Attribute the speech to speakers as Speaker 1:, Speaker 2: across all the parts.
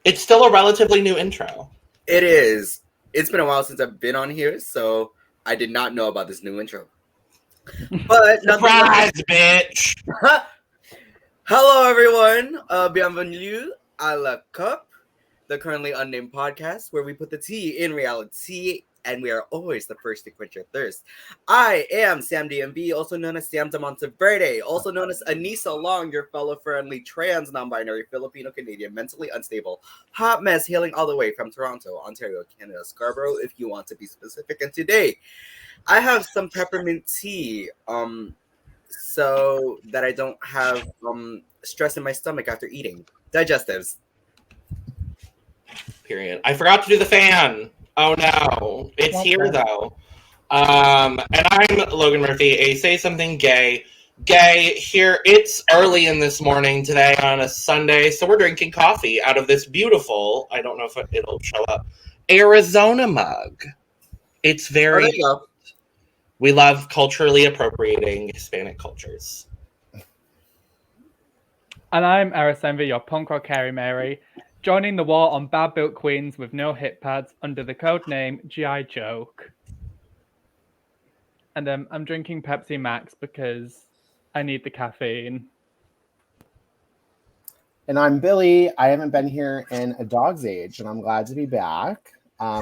Speaker 1: It's still a relatively new intro.
Speaker 2: It is. It's been a while since I've been on here, so I did not know about this new intro. But
Speaker 1: surprise, bitch!
Speaker 2: Hello, everyone. Bienvenue à la Cup, the currently unnamed podcast where we put the tea in reality, and we are always the first to quench your thirst. I am Sam DMB, also known as Sam de Monteverde, also known as Anissa Long, your fellow-friendly trans non-binary Filipino-Canadian mentally unstable hot mess hailing all the way from Toronto, Ontario, Canada, Scarborough, if you want to be specific. And today, I have some peppermint tea, so that I don't have stress in my stomach after eating. Digestives.
Speaker 1: Period. I forgot to do the fan. Oh no. It's here though. And I'm Logan Murphy, a Say Something Gay here. It's early in this morning today on a Sunday, so we're drinking coffee out of this beautiful, I don't know if it'll show up, Arizona mug. It's very... We love culturally appropriating Hispanic cultures.
Speaker 3: And I'm Eris Envy, your punk rock Carrie Mary, joining the war on bad built queens with no hip pads under the code name G.I. Joke. And I'm drinking Pepsi Max because I need the caffeine.
Speaker 4: And I'm Billy. I haven't been here in a dog's age, and I'm glad to be back.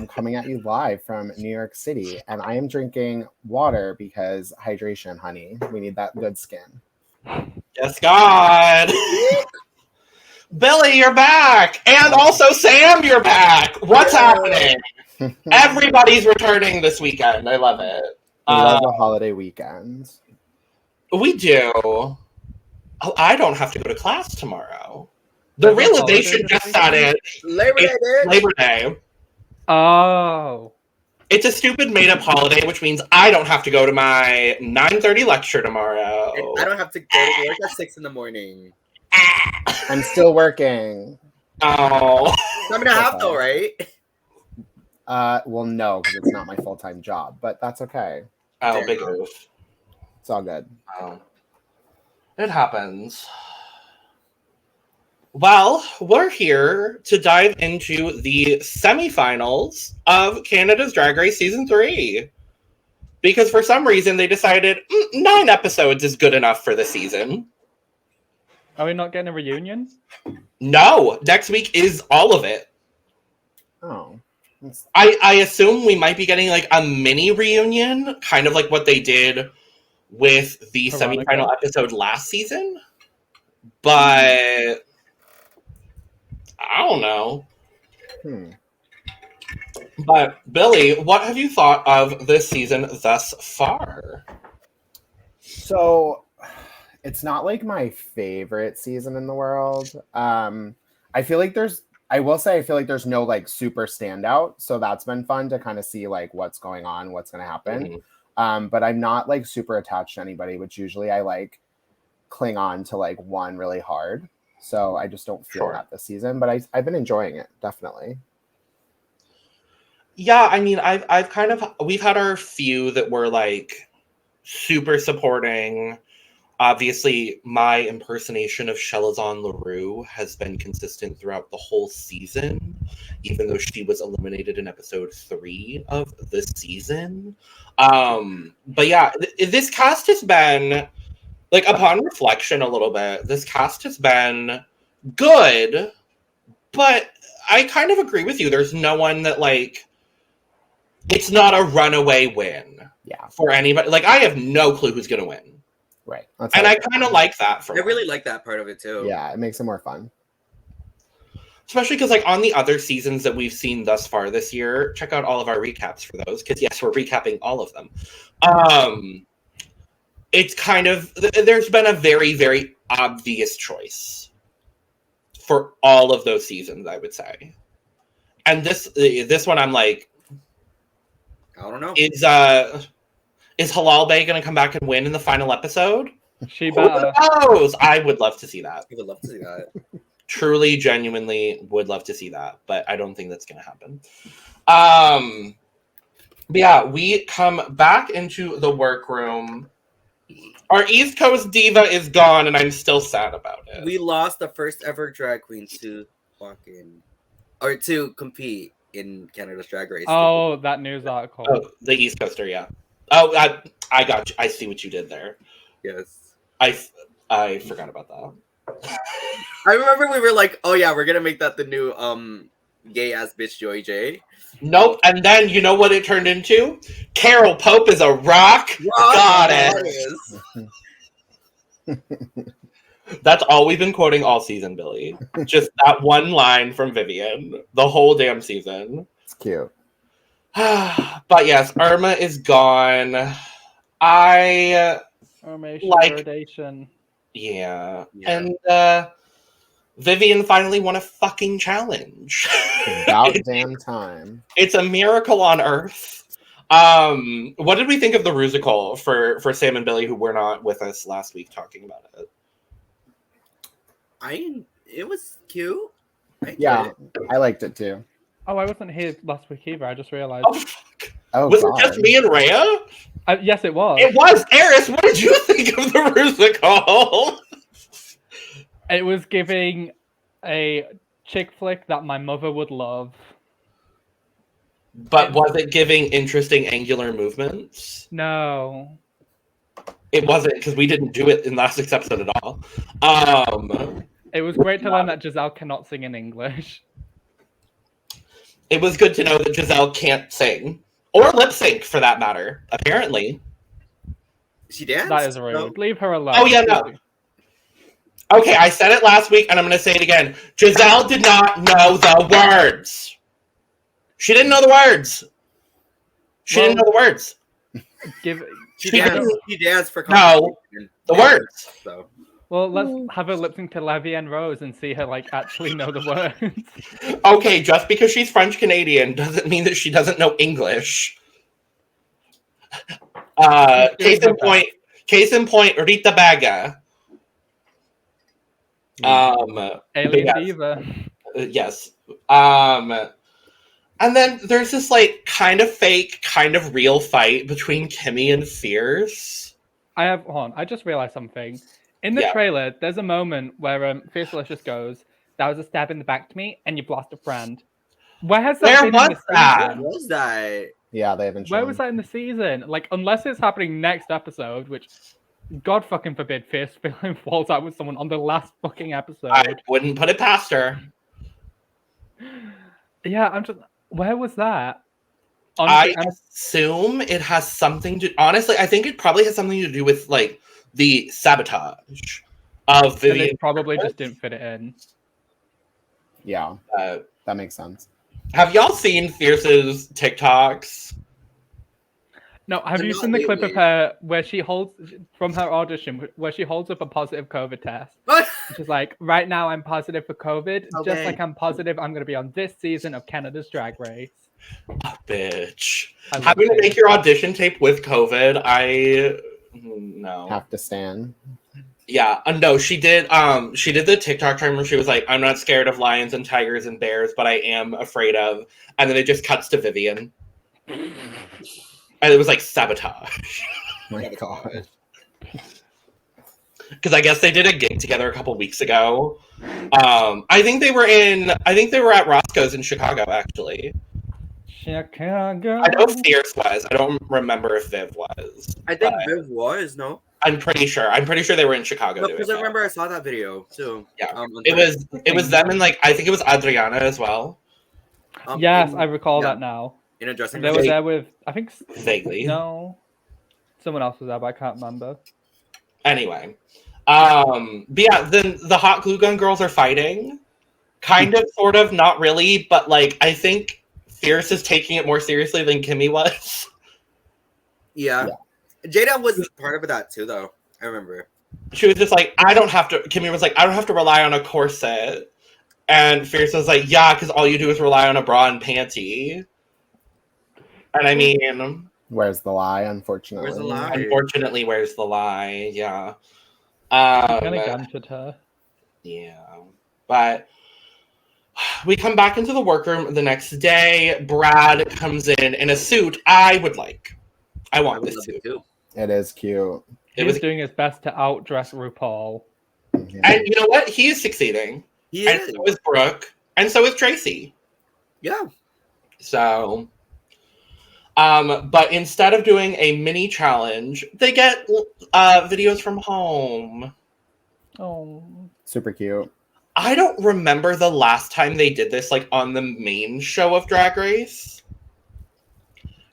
Speaker 4: Coming at you live from New York City, and I am drinking water because hydration, honey. We need that good skin.
Speaker 1: Yes, God. Billy, you're back, and also Sam, you're back. What's happening? Everybody's returning this weekend. I love it.
Speaker 4: We love the holiday weekend.
Speaker 1: We do. Oh, I don't have to go to class tomorrow. The realization just started. Labor Day.
Speaker 3: Oh.
Speaker 1: It's a stupid made-up holiday, which means I don't have to go to my 9:30 lecture tomorrow.
Speaker 2: And I don't have to go to work at 6 in the morning.
Speaker 4: I'm still working.
Speaker 1: Oh.
Speaker 2: I'm gonna have though, right?
Speaker 4: Well, no, because it's not my full-time job, but that's okay.
Speaker 1: Oh, big oof.
Speaker 4: It's all good.
Speaker 1: Oh. It happens. Well, we're here to dive into the semifinals of Canada's Drag Race Season 3. Because for some reason they decided 9 episodes is good enough for the season.
Speaker 3: Are we not getting a reunion?
Speaker 1: No, next week is all of it.
Speaker 4: Oh.
Speaker 1: I assume we might be getting like a mini reunion, kind of like what they did with the semifinal episode last season. But... I don't know. But, Billy, what have you thought of this season thus far?
Speaker 4: So, it's not like my favorite season in the world. I feel like I will say I feel like there's no like super standout. So that's been fun to kind of see like what's going on, what's going to happen. But I'm not like super attached to anybody, which usually I like cling on to like one really hard. So I just don't feel that this season, but I've been enjoying it, definitely.
Speaker 1: Yeah, I mean, we've had our few that were like super supporting. Obviously, my impersonation of Shelazon LaRue has been consistent throughout the whole season, even though she was eliminated in episode 3 of the season. But yeah, this cast has been... Like, upon reflection a little bit, this cast has been good, but I kind of agree with you. There's no one that, like, it's not a runaway win for anybody. Like, I have no clue who's going to win.
Speaker 4: Right.
Speaker 1: And I kind of like that.
Speaker 2: I really like that part of it, too.
Speaker 4: Yeah, it makes it more fun.
Speaker 1: Especially because, like, on the other seasons that we've seen thus far this year, check out all of our recaps for those, because, yes, we're recapping all of them. It's kind of, there's been a very, very obvious choice for all of those seasons, I would say. And this one, I'm like,
Speaker 2: I don't know.
Speaker 1: Is Halal Bay going to come back and win in the final episode?
Speaker 3: She better.
Speaker 1: Who knows? I would love to see that.
Speaker 2: I would love to see that.
Speaker 1: Truly, genuinely would love to see that, but I don't think that's going to happen. But yeah, we come back into the workroom. Our East Coast diva is gone, and I'm still sad about it.
Speaker 2: We lost the first ever drag queen to walk in. or to compete in Canada's Drag Race.
Speaker 3: Oh, that news article.
Speaker 1: Oh, the East Coaster, yeah. Oh, I got you. I see what you did there.
Speaker 2: Yes.
Speaker 1: I forgot about that.
Speaker 2: I remember we were like, oh yeah, we're gonna make that the new gay ass bitch Joey J.
Speaker 1: Nope. And then you know what it turned into? Carol Pope is a rock goddess. That's all we've been quoting all season, Billy. Just that one line from Vivian, the whole damn season.
Speaker 4: It's cute.
Speaker 1: But yes, Irma is gone. I like
Speaker 3: Gradation.
Speaker 1: yeah. And Vivian finally won a fucking challenge.
Speaker 4: About damn time.
Speaker 1: It's a miracle on Earth. What did we think of the Rusical for Sam and Billy, who were not with us last week talking about it?
Speaker 2: It was cute.
Speaker 4: I liked it too.
Speaker 3: Oh, I wasn't here last week either. I just realized.
Speaker 1: Oh, fuck.
Speaker 4: Oh,
Speaker 1: was
Speaker 4: God.
Speaker 1: it just me and Rhea?
Speaker 3: Yes, it was.
Speaker 1: It was. Eris, what did you think of the Rusical?
Speaker 3: It was giving a chick flick that my mother would love.
Speaker 1: But was it giving interesting angular movements?
Speaker 3: No.
Speaker 1: It wasn't, because we didn't do it in last week's episode at all.
Speaker 3: It was great to learn that Gisele cannot sing in English.
Speaker 1: It was good to know that Gisele can't sing. Or lip sync, for that matter, apparently.
Speaker 2: She danced?
Speaker 3: That is rude.
Speaker 2: No.
Speaker 3: Leave her alone.
Speaker 1: Oh, yeah, no. Okay, I said it last week, and I'm going to say it again. Gisele did not know the words. She didn't know the words. She didn't know the words.
Speaker 2: She danced for
Speaker 1: No, the words.
Speaker 2: So.
Speaker 3: Well, let's have her lip sync to Levy and Rose and see her actually know the words.
Speaker 1: Okay, just because she's French Canadian doesn't mean that she doesn't know English. Case in point, Rita Baga.
Speaker 3: Alien
Speaker 1: yes.
Speaker 3: Diva.
Speaker 1: Yes. And then there's this kind of fake, kind of real fight between Kimmy and Fierce.
Speaker 3: I just realized something. In the trailer, there's a moment where Fiercalicious goes, "That was a stab in the back to me, and you've lost a friend." Where has that been in the season?
Speaker 2: What was that?
Speaker 4: Yeah, they haven't shown.
Speaker 3: Where was that in the season? Unless it's happening next episode, which, God fucking forbid, Fierce falls out with someone on the last fucking episode.
Speaker 1: I wouldn't put it past her.
Speaker 3: Yeah, where was that? Honestly,
Speaker 1: I assume it has something to... Honestly, I think it probably has something to do with, the sabotage of Vivian.
Speaker 3: They probably just didn't fit it in.
Speaker 4: Yeah, that makes sense.
Speaker 1: Have y'all seen Fierce's TikToks?
Speaker 3: No, have you seen the clip of her where she holds, from her audition, where she holds up a positive COVID test? She's like, right now I'm positive for COVID, just like I'm positive I'm going to be on this season of Canada's Drag Race.
Speaker 1: Oh, bitch. Having to make your audition tape with COVID, no.
Speaker 4: Have to stand.
Speaker 1: Yeah, no, she did the TikTok time where she was like, I'm not scared of lions and tigers and bears, but I am afraid of, and then it just cuts to Vivian. And it was sabotage.
Speaker 4: Oh my God.
Speaker 1: Because I guess they did a gig together a couple weeks ago. I think they were at Roscoe's in Chicago, actually.
Speaker 3: Chicago.
Speaker 1: I know Fierce was. I don't remember if Viv was.
Speaker 2: I think Viv was, no?
Speaker 1: I'm pretty sure they were in Chicago.
Speaker 2: Because I remember I saw that video too.
Speaker 1: Yeah. It was them and I think it was Adriana as well.
Speaker 3: Yes, I recall that now.
Speaker 2: In a dressing
Speaker 3: room. They were there with, I think...
Speaker 1: Vaguely.
Speaker 3: No. Someone else was there, but I can't remember.
Speaker 1: Anyway. But yeah, then the hot glue gun girls are fighting. Kind of, sort of, not really, but I think Fierce is taking it more seriously than Kimmy was.
Speaker 2: Yeah. Jada was part of that too, though. I remember.
Speaker 1: She was just Kimmy was like, I don't have to rely on a corset. And Fierce was like, yeah, because all you do is rely on a bra and panty. And I mean...
Speaker 4: Where's the lie, unfortunately?
Speaker 2: Where's the lie?
Speaker 1: Unfortunately, where's the lie? Yeah.
Speaker 3: Kind of gunted her.
Speaker 1: Yeah. But we come back into the workroom the next day. Brad comes in a suit I would like. I want this suit.
Speaker 4: It is cute.
Speaker 3: He was doing his best to outdress RuPaul.
Speaker 4: Yeah.
Speaker 1: And you know what? He is succeeding.
Speaker 2: He is.
Speaker 1: So is Brooke. And so is Tracy.
Speaker 2: Yeah.
Speaker 1: So, but instead of doing a mini challenge, they get videos from home.
Speaker 3: Oh,
Speaker 4: Super cute.
Speaker 1: I don't remember the last time they did this, like, on the main show of Drag Race.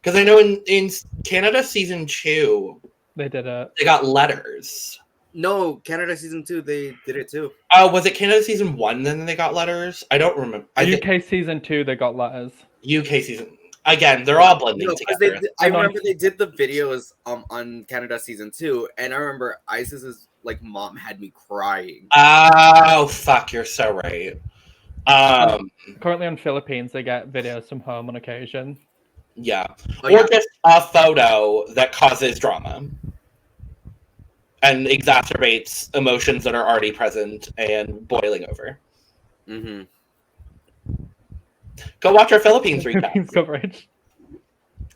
Speaker 1: Because I know in Canada season 2,
Speaker 3: they did it.
Speaker 1: they got letters.
Speaker 2: No, Canada season 2, they did it too.
Speaker 1: Oh, was it Canada season 1 then they got letters? I don't remember.
Speaker 3: UK season 2, they got letters.
Speaker 1: UK season. Again, they're all blending together.
Speaker 2: I remember they did the videos on Canada season 2, and I remember Isis's like mom had me crying.
Speaker 1: Oh, fuck, you're so right.
Speaker 3: Currently on Philippines, they get videos from home on occasion.
Speaker 1: Yeah. Or just a photo that causes drama and exacerbates emotions that are already present and boiling over.
Speaker 2: Mm-hmm.
Speaker 1: Go watch our Philippines recap.
Speaker 3: Coverage.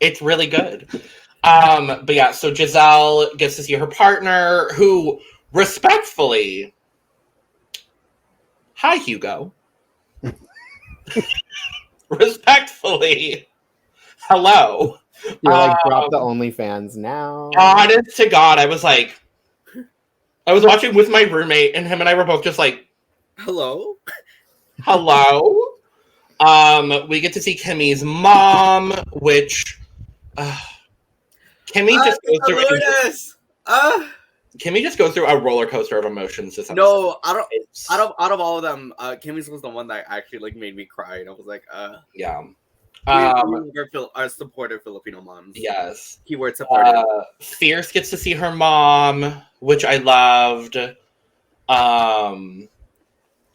Speaker 1: It's really good. But yeah, so Gisele gets to see her partner, who respectfully, hi Hugo. Respectfully, hello.
Speaker 4: You're like, drop the OnlyFans now.
Speaker 1: Honest to God, I was watching with my roommate, and him and I were both just like,
Speaker 2: hello.
Speaker 1: We get to see Kimmy's mom, which Kimmy just goes through. Kimmy just goes through a roller coaster of emotions.
Speaker 2: No, out of all of them, Kimmy's was the one that actually like made me cry, and I was like,
Speaker 1: yeah.
Speaker 2: Our supportive Filipino moms.
Speaker 1: Yes.
Speaker 2: Keyword supportive.
Speaker 1: Fierce gets to see her mom, which I loved.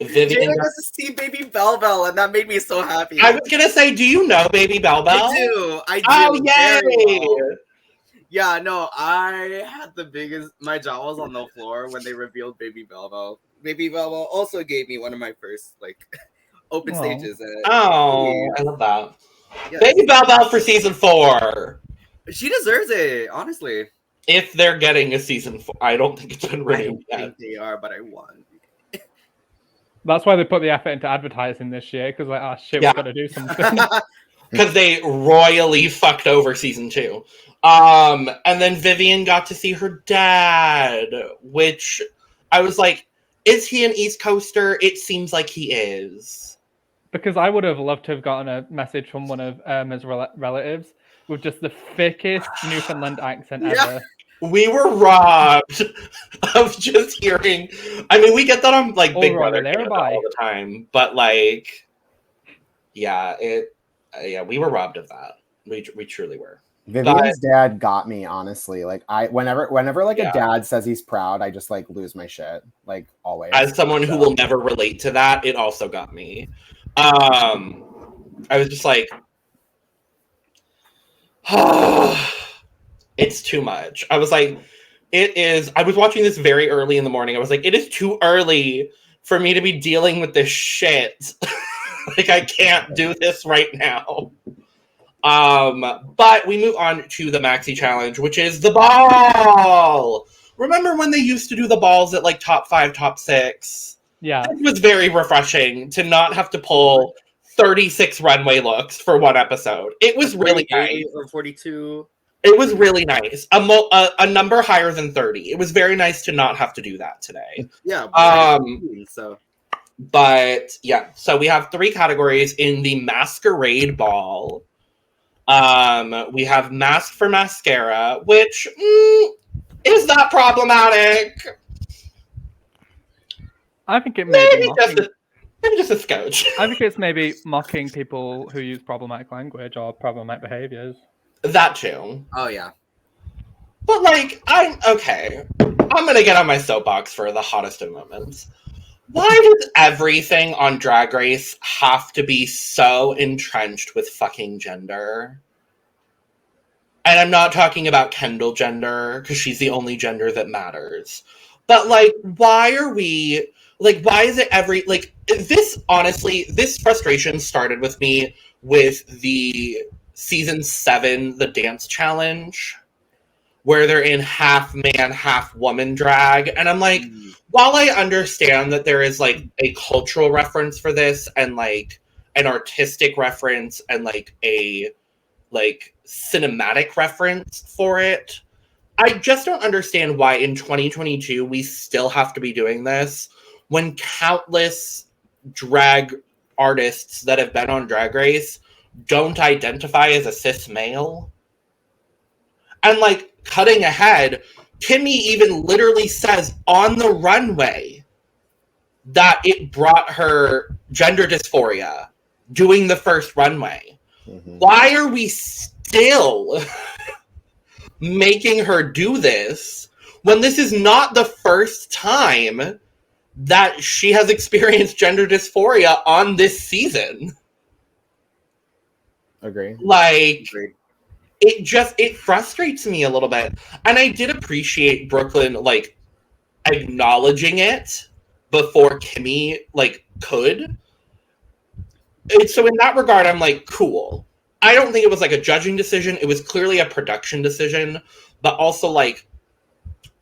Speaker 1: Vivian
Speaker 2: Jada gets to see Baby Bell Bell, and that made me so happy.
Speaker 1: I was gonna say, do you know Baby Bell Bell?
Speaker 2: I do.
Speaker 1: Oh, yay!
Speaker 2: Well. Yeah, no, I had my jaw was on the floor when they revealed Baby Bell Bell. Baby Bell Bell also gave me one of my first, like, open stages.
Speaker 1: I love that. Yes. Baby Bell Bell for season 4.
Speaker 2: She deserves it, honestly.
Speaker 1: If they're getting a season 4. I don't think it's been renewed yet.
Speaker 2: I think they are, but I want.
Speaker 3: That's why they put the effort into advertising this year, because like, shit, we've got to do something.
Speaker 1: Because they royally fucked over season 2. And then Vivian got to see her dad, which I was like, is he an East Coaster? It seems like he is.
Speaker 3: Because I would have loved to have gotten a message from one of Irma's relatives with just the thickest Newfoundland accent ever.
Speaker 1: We were robbed of just hearing. I mean, we get that on like Big Brother all the time, but like, yeah, we were robbed of that. We truly were.
Speaker 4: Vivian's dad got me, honestly. Like whenever like a dad says he's proud, I just like lose my shit. Like always.
Speaker 1: As someone who will never relate to that, it also got me. I was just like, it's too much. I was like, I was watching this very early in the morning. I was like, it is too early for me to be dealing with this shit. Like, I can't do this right now. But we move on to the Maxi challenge, which is the ball. Remember when they used to do the balls at like top 5, top 6?
Speaker 3: Yeah.
Speaker 1: It was very refreshing to not have to pull 36 runway looks for one episode. It was really nice.
Speaker 2: Or 42.
Speaker 1: It was really nice. A number higher than 30. It was very nice to not have to do that today.
Speaker 2: Yeah.
Speaker 1: But yeah, so we have 3 categories in the Masquerade Ball. We have Mask for Mascara, which is that problematic?
Speaker 3: I think it may be
Speaker 1: maybe just a scotch.
Speaker 3: I think it's maybe mocking people who use problematic language or problematic behaviors.
Speaker 1: That too.
Speaker 2: Oh yeah.
Speaker 1: But like, I'm gonna get on my soapbox for the hottest of moments. Why does everything on Drag Race have to be so entrenched with fucking gender? And I'm not talking about Kendall gender, because she's the only gender that matters. But like, why is it this frustration started with me with the season 7, the dance challenge, where they're in half man, half woman drag. And I'm like, while I understand that there is like a cultural reference for this and like an artistic reference and like a cinematic reference for it. I just don't understand why in 2022 we still have to be doing this when countless drag artists that have been on Drag Race don't identify as a cis male. And like cutting ahead, Kimmy even literally says on the runway that it brought her gender dysphoria doing the first runway. Mm-hmm. Why are we still making her do this when this is not the first time that she has experienced gender dysphoria on this season?
Speaker 4: Agree.
Speaker 1: Like, it frustrates me a little bit. And I did appreciate Brooklyn, like, acknowledging it before Kimmy, like, could. And so in that regard, I'm like, cool. I don't think it was, like, a judging decision. It was clearly a production decision. But also, like,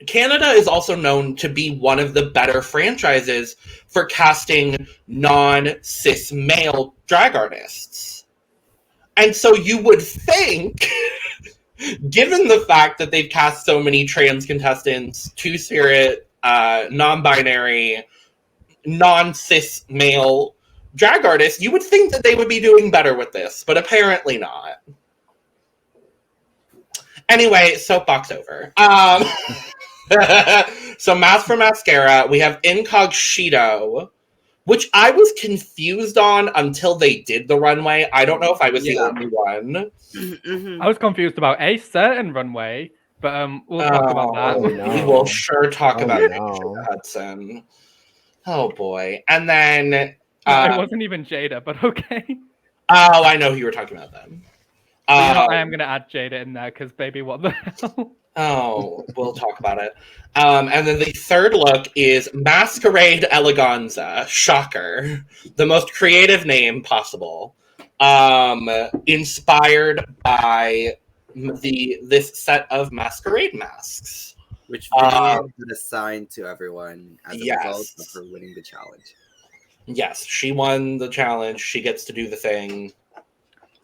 Speaker 1: Canada is also known to be one of the better franchises for casting non-cis male drag artists. And so you would think, given the fact that they've cast so many trans contestants, two-spirit, non-binary, non-cis male drag artists, you would think that they would be doing better with this, but apparently not. Anyway, soapbox over. So Masc for Mascara, we have Incog-She-To, which I was confused on until they did the runway. I don't know if I was the only one.
Speaker 3: Mm-hmm. I was confused about a certain runway, but we'll talk about that.
Speaker 1: No. We will sure talk about Jada Hudson. Oh boy. And then
Speaker 3: it wasn't even Jada, but okay.
Speaker 1: Oh, I know who you were talking about then.
Speaker 3: I am going to add Jada in there because, baby, what the hell?
Speaker 1: Oh, we'll talk about it. And then the third look is Masquerade Eleganza. Shocker. The most creative name possible. Inspired by this set of masquerade masks.
Speaker 2: Which Vivian had assigned to everyone as a result of her winning the challenge.
Speaker 1: Yes, she won the challenge. She gets to do the thing.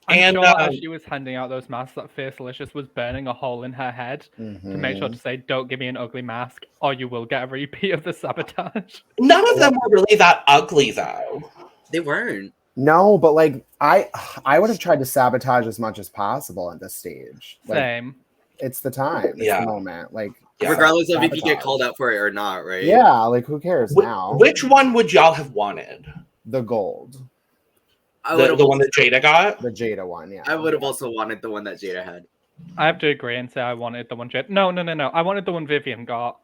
Speaker 3: I'm sure as she was handing out those masks, that Fiercalicious was burning a hole in her head to make sure to say, don't give me an ugly mask, or you will get a repeat of the sabotage.
Speaker 1: None of them were really that ugly, though.
Speaker 2: They weren't.
Speaker 4: No, but like, I would have tried to sabotage as much as possible at this stage. Like,
Speaker 3: same.
Speaker 4: It's the time. It's the moment. Like,
Speaker 2: regardless of if you get called out for it or not, right?
Speaker 4: Yeah, like, who cares now?
Speaker 1: Which one would y'all have wanted?
Speaker 4: The gold.
Speaker 1: The one that Jada got?
Speaker 4: The Jada one, yeah.
Speaker 2: I would have also wanted the one that Jada had.
Speaker 3: I have to agree and say I wanted the one Jada. No. I wanted the one Vivian got.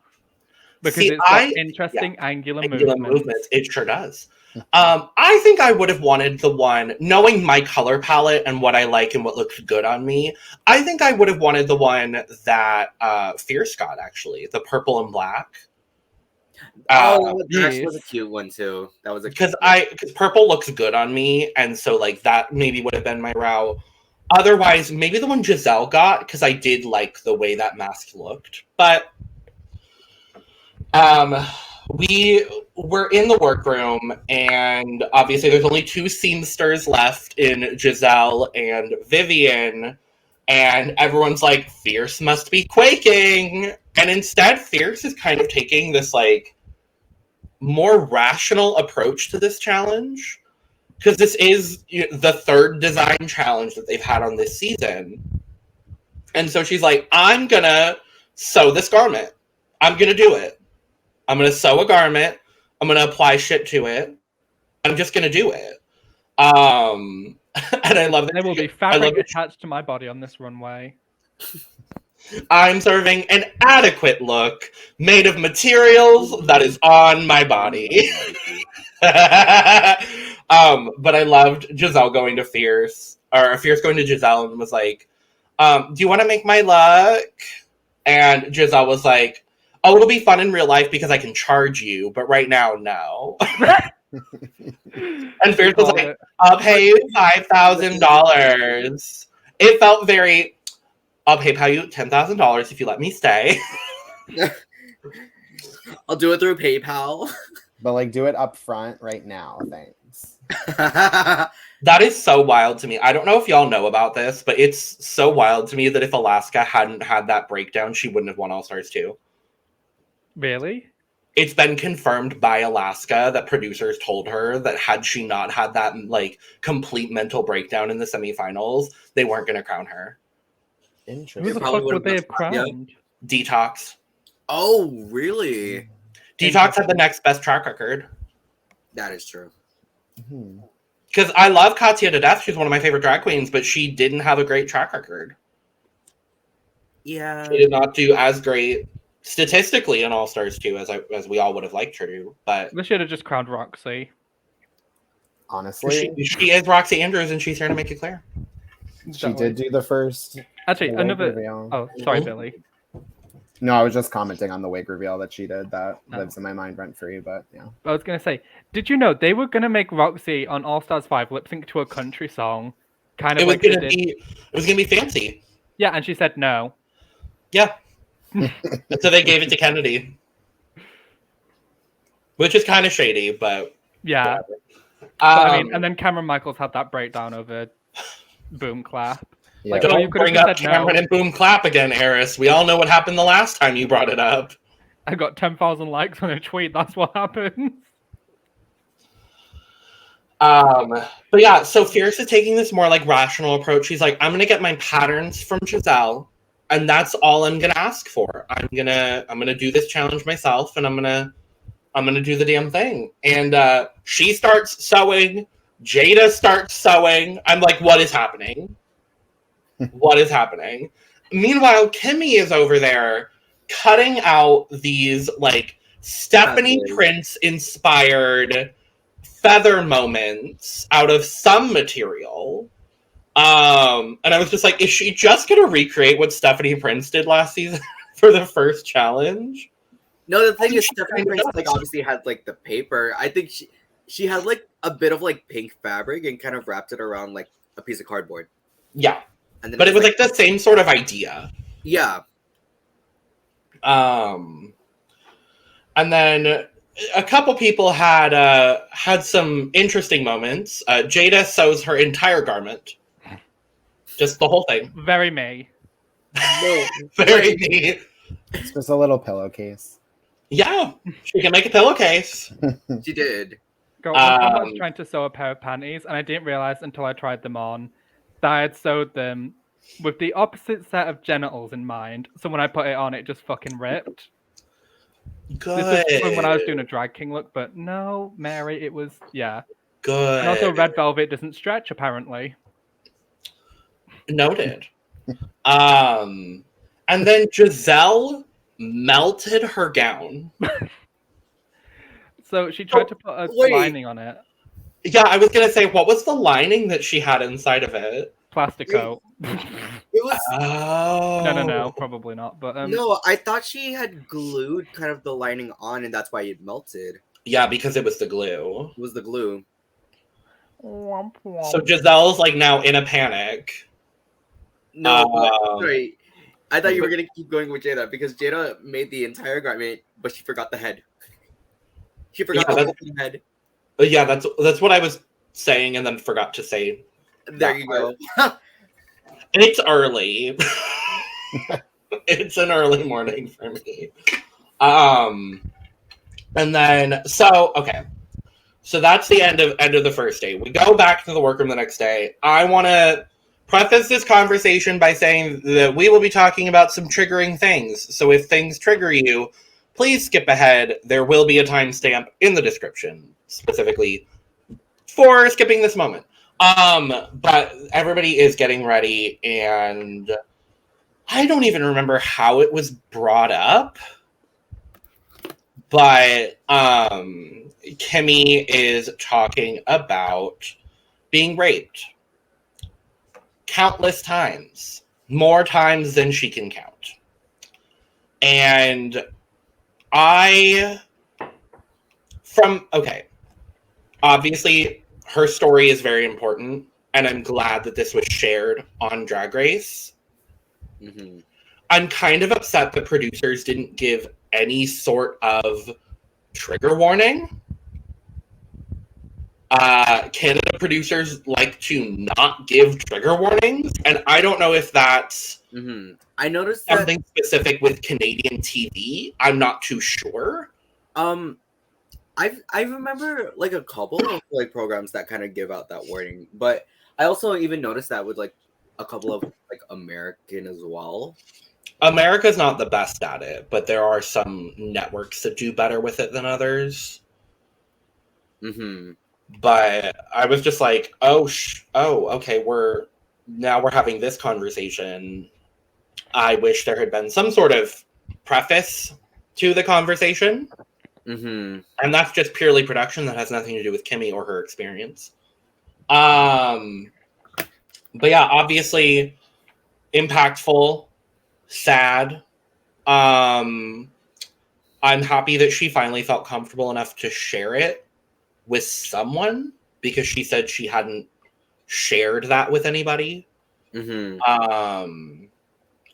Speaker 3: Because it's got interesting angular movements.
Speaker 1: It sure does. I think I would have wanted the one, knowing my color palette and what I like and what looks good on me, I think I would have wanted the one that Fierce got, actually. The purple and black.
Speaker 2: The dress was a cute one too. That was because
Speaker 1: purple looks good on me, and so like that maybe would have been my route. Otherwise, maybe the one Gisele got, because I did like the way that mask looked. But we were in the workroom, and obviously there's only two seamsters left in Gisele and Vivian, and everyone's like, Fierce must be quaking. And instead, Fierce is kind of taking this, like, more rational approach to this challenge. Because this is the third design challenge that they've had on this season. And so she's like, I'm going to sew this garment. I'm going to do it. I'm going to sew a garment. I'm going to apply shit to it. I'm just going to do it. And I love that.
Speaker 3: There will be fabric attached to my body on this runway.
Speaker 1: I'm serving an adequate look made of materials that is on my body. But I loved Gisele going to Fierce, or Fierce going to Gisele and was like, do you want to make my look? And Gisele was like, oh, it'll be fun in real life because I can charge you, but right now, no. And Fierce was like, I'll pay you $5,000. It felt very... I'll PayPal you $10,000 if you let me stay.
Speaker 2: I'll do it through PayPal.
Speaker 4: But like, do it up front right now, thanks.
Speaker 1: That is so wild to me. I don't know if y'all know about this, but it's so wild to me that if Alaska hadn't had that breakdown, she wouldn't have won All Stars 2.
Speaker 3: Really?
Speaker 1: It's been confirmed by Alaska that producers told her that had she not had that like complete mental breakdown in the semifinals, they weren't going to crown her.
Speaker 4: Interesting.
Speaker 3: Who the fuck would they have crowned?
Speaker 1: Detox.
Speaker 2: Oh, really?
Speaker 1: Detox had the next best track record.
Speaker 2: That is true.
Speaker 1: Because I love Katya to death. She's one of my favorite drag queens, but she didn't have a great track record.
Speaker 2: Yeah.
Speaker 1: She did not do as great statistically in All Stars 2 as we all would have liked her to. But
Speaker 3: They should have just crowned Roxy.
Speaker 4: Honestly,
Speaker 1: she is Roxy Andrews, and she's here to make it clear.
Speaker 4: she did do the first.
Speaker 3: Actually,
Speaker 4: wig
Speaker 3: another.
Speaker 4: reveal.
Speaker 3: Oh, sorry, Billy.
Speaker 4: No, I was just commenting on the wig reveal that she did. That lives in my mind rent free. But yeah,
Speaker 3: I was gonna say, did you know they were gonna make Roxy on All Stars 5 lip sync to a country song, kind of
Speaker 1: It was
Speaker 3: like they
Speaker 1: gonna
Speaker 3: did.
Speaker 1: be fancy.
Speaker 3: Yeah, and she said no.
Speaker 1: Yeah. So they gave it to Kennedy, which is kind of shady, but
Speaker 3: Yeah.
Speaker 1: whatever.
Speaker 3: But, I mean, and then Cameron Michaels had that breakdown over Boom Clap.
Speaker 4: yeah.
Speaker 3: Like,
Speaker 1: don't
Speaker 3: oh, you could have
Speaker 1: bring
Speaker 3: just
Speaker 1: up
Speaker 3: said
Speaker 1: Cameron
Speaker 3: no.
Speaker 1: and Boom Clap again, Eris. We all know what happened the last time you brought it up.
Speaker 3: I got 10,000 likes on a tweet. That's what happened.
Speaker 1: But yeah, so Fierce is taking this more like rational approach. She's like, I'm gonna get my patterns from Gisele, and that's all I'm gonna ask for. I'm gonna do this challenge myself, and I'm gonna do the damn thing. And she starts sewing. Jada starts sewing. I'm like, what is happening? What is happening? Meanwhile, Kimmy is over there cutting out these like Stephanie Prince inspired feather moments out of some material. And I was just like, is she just gonna recreate what Stephanie Prince did last season for the first challenge?
Speaker 2: No, the thing is, Stephanie Prince like obviously had like the paper. I think she had like a bit of like pink fabric and kind of wrapped it around like a piece of cardboard.
Speaker 1: Yeah,
Speaker 2: and then
Speaker 1: but it was like the same sort of idea.
Speaker 2: Yeah.
Speaker 1: And then a couple people had some interesting moments. Jada sews her entire garment, just the whole thing.
Speaker 3: Very me.
Speaker 2: No,
Speaker 1: Very me.
Speaker 4: It's just a little pillowcase.
Speaker 1: Yeah, she can make a pillowcase.
Speaker 2: She did.
Speaker 3: Girl, I was trying to sew a pair of panties, and I didn't realize until I tried them on that I had sewed them with the opposite set of genitals in mind. So when I put it on, it just fucking ripped.
Speaker 1: Good.
Speaker 3: This is from when I was doing a drag king look, but no, Mary, it was, yeah.
Speaker 1: Good.
Speaker 3: And also, red velvet doesn't stretch, apparently.
Speaker 1: Noted. And then Gisele melted her gown.
Speaker 3: So she tried to put a lining on it.
Speaker 1: Yeah, I was gonna say, what was the lining that she had inside of it?
Speaker 3: Plastico.
Speaker 2: It was.
Speaker 1: Oh.
Speaker 3: No, probably not. But
Speaker 2: no, I thought she had glued kind of the lining on, and that's why it melted.
Speaker 1: Yeah, because it was the glue.
Speaker 2: It was the glue.
Speaker 1: So Giselle's like now in a panic.
Speaker 2: No, but, sorry. I thought you were gonna keep going with Jada because Jada made the entire garment, but she forgot the head. She forgot the whole head.
Speaker 1: Yeah, that's what I was saying, and then forgot to say.
Speaker 2: There you go.
Speaker 1: It's early. It's an early morning for me. And then okay. So that's the end of the first day. We go back to the workroom the next day. I want to preface this conversation by saying that we will be talking about some triggering things. So if things trigger you, please skip ahead. There will be a timestamp in the description, specifically for skipping this moment. But everybody is getting ready, and I don't even remember how it was brought up. But Kimmy is talking about being raped countless times, more times than she can count. And obviously her story is very important, and I'm glad that this was shared on Drag Race.
Speaker 2: Mm-hmm.
Speaker 1: I'm kind of upset that producers didn't give any sort of trigger warning. Canada producers like to not give trigger warnings, and I don't know if that's
Speaker 2: I noticed
Speaker 1: something specific with Canadian TV. I'm not too sure.
Speaker 2: I remember like a couple of like programs that kind of give out that warning, but I also even noticed that with like a couple of like American as well.
Speaker 1: America's not the best at it, but there are some networks that do better with it than others. But I was just like, okay, we're having this conversation. I wish there had been some sort of preface to the conversation. And that's just purely production. That has nothing to do with Kimmy or her experience. But yeah, obviously impactful, sad. I'm happy that she finally felt comfortable enough to share it with someone, because she said she hadn't shared that with anybody. And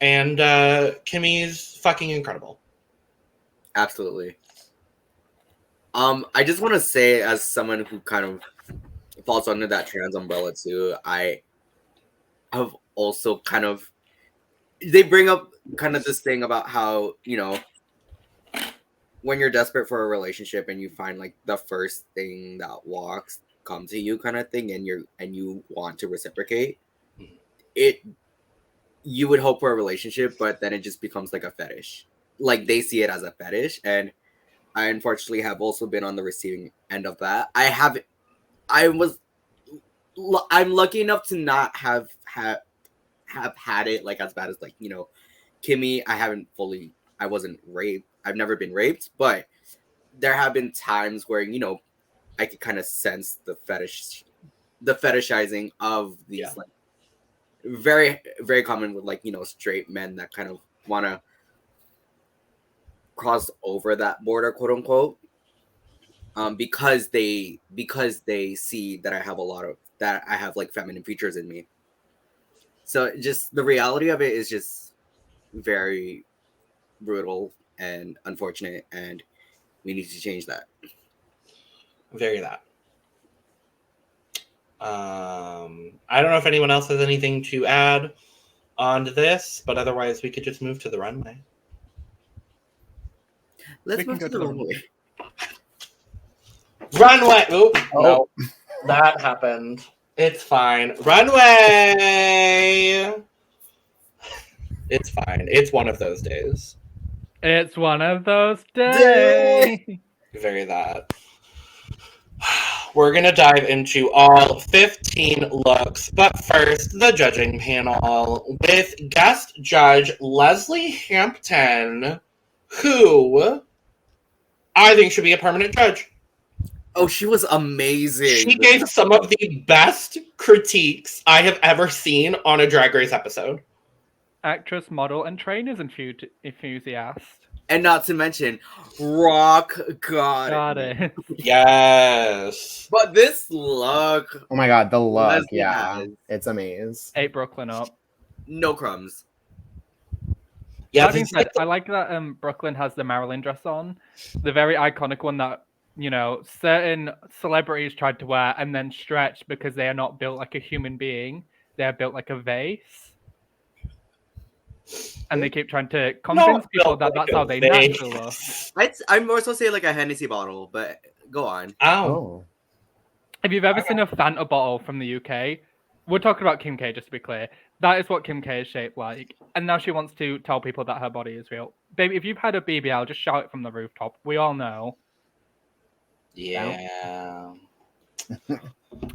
Speaker 1: Kimmy's fucking incredible.
Speaker 2: Absolutely. I just want to say, as someone who kind of falls under that trans umbrella too, I have also kind of, they bring up kind of this thing about how, you know, when you're desperate for a relationship and you find like the first thing that walks come to you kind of thing, and you want to reciprocate it, you would hope for a relationship, but then it just becomes like a fetish. Like they see it as a fetish, and I unfortunately have also been on the receiving end of that. I'm lucky enough to not have had it like as bad as like, you know, Kimmy. I wasn't raped. I've never been raped, but there have been times where, you know, I could kind of sense the fetishizing of these like very, very common with like, you know, straight men that kind of want to cross over that border, quote unquote, because they see that I have like feminine features in me. So just the reality of it is just very brutal and unfortunate, and we need to change that.
Speaker 1: Very that. I don't know if anyone else has anything to add on to this, but otherwise we could just move to the runway.
Speaker 2: Let's move to the runway.
Speaker 1: Runway! Oop, no, that happened. It's fine. Runway! It's fine. It's one of those days.
Speaker 3: It's one of those days.
Speaker 1: Very that. We're going to dive into all 15 looks, but first, the judging panel with guest judge Leslie Hampton, who I think should be a permanent judge.
Speaker 2: Oh, she was amazing.
Speaker 1: She gave some of the best critiques I have ever seen on a Drag Race episode.
Speaker 3: Actress, model, and trainers enthusiast.
Speaker 2: And not to mention, rock got it.
Speaker 1: Yes.
Speaker 2: But this look.
Speaker 4: Oh my god, the look.
Speaker 2: Leslie has
Speaker 4: it's amazing.
Speaker 3: Ate Brooklyn up.
Speaker 2: No crumbs.
Speaker 1: Yeah,
Speaker 3: that being said, I like that Brooklyn has the Marilyn dress on. The very iconic one that, you know, certain celebrities tried to wear and then stretched because they are not built like a human being. They are built like a vase. And they keep trying to convince people that that's how they naturally look.
Speaker 2: I'm more so say like a Hennessy bottle, but go on.
Speaker 1: Oh.
Speaker 3: If you've ever seen a Fanta bottle from the UK, we're talking about Kim K, just to be clear. That is what Kim K is shaped like. And now she wants to tell people that her body is real. Baby, if you've had a BBL, just shout it from the rooftop. We all know.
Speaker 1: Yeah.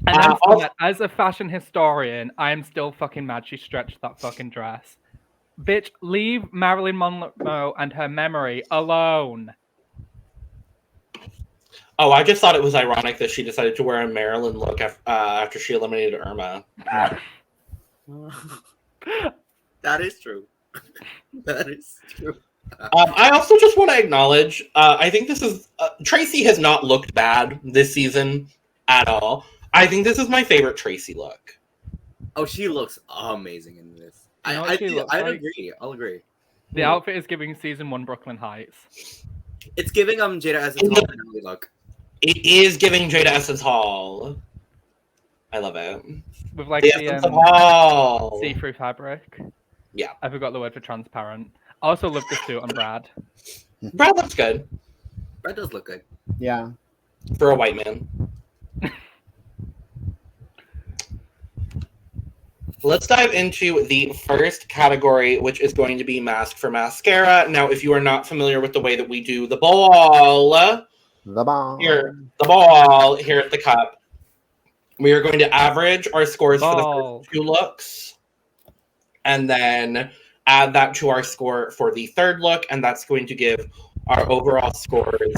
Speaker 3: And as a fashion historian, I am still fucking mad she stretched that fucking dress. Bitch, leave Marilyn Monroe and her memory alone.
Speaker 1: Oh, I just thought it was ironic that she decided to wear a Marilyn look after she eliminated Irma.
Speaker 2: That is true. That is true.
Speaker 1: I also just want to acknowledge, I think this is... Tracy has not looked bad this season at all. I think this is my favorite Tracy look.
Speaker 2: Oh, she looks amazing in this. I'll agree.
Speaker 3: The outfit is giving season 1 Brooklyn Heights.
Speaker 2: It's giving Jada as a top finale look.
Speaker 1: It is giving Jada Essence Hall. I love it.
Speaker 3: With like
Speaker 1: The
Speaker 3: the
Speaker 1: Essence of Hall.
Speaker 3: see-through fabric.
Speaker 1: Yeah.
Speaker 3: I forgot the word for transparent. I also love the suit on Brad.
Speaker 1: Brad looks good.
Speaker 2: That does look good.
Speaker 4: Yeah.
Speaker 1: For a white man. Let's dive into the first category, which is going to be Mask for Mascara. Now, if you are not familiar with the way that we do the ball, here at the cup, we are going to average our scores for the first 2 looks, and then add that to our score for the third look, and that's going to give our overall scores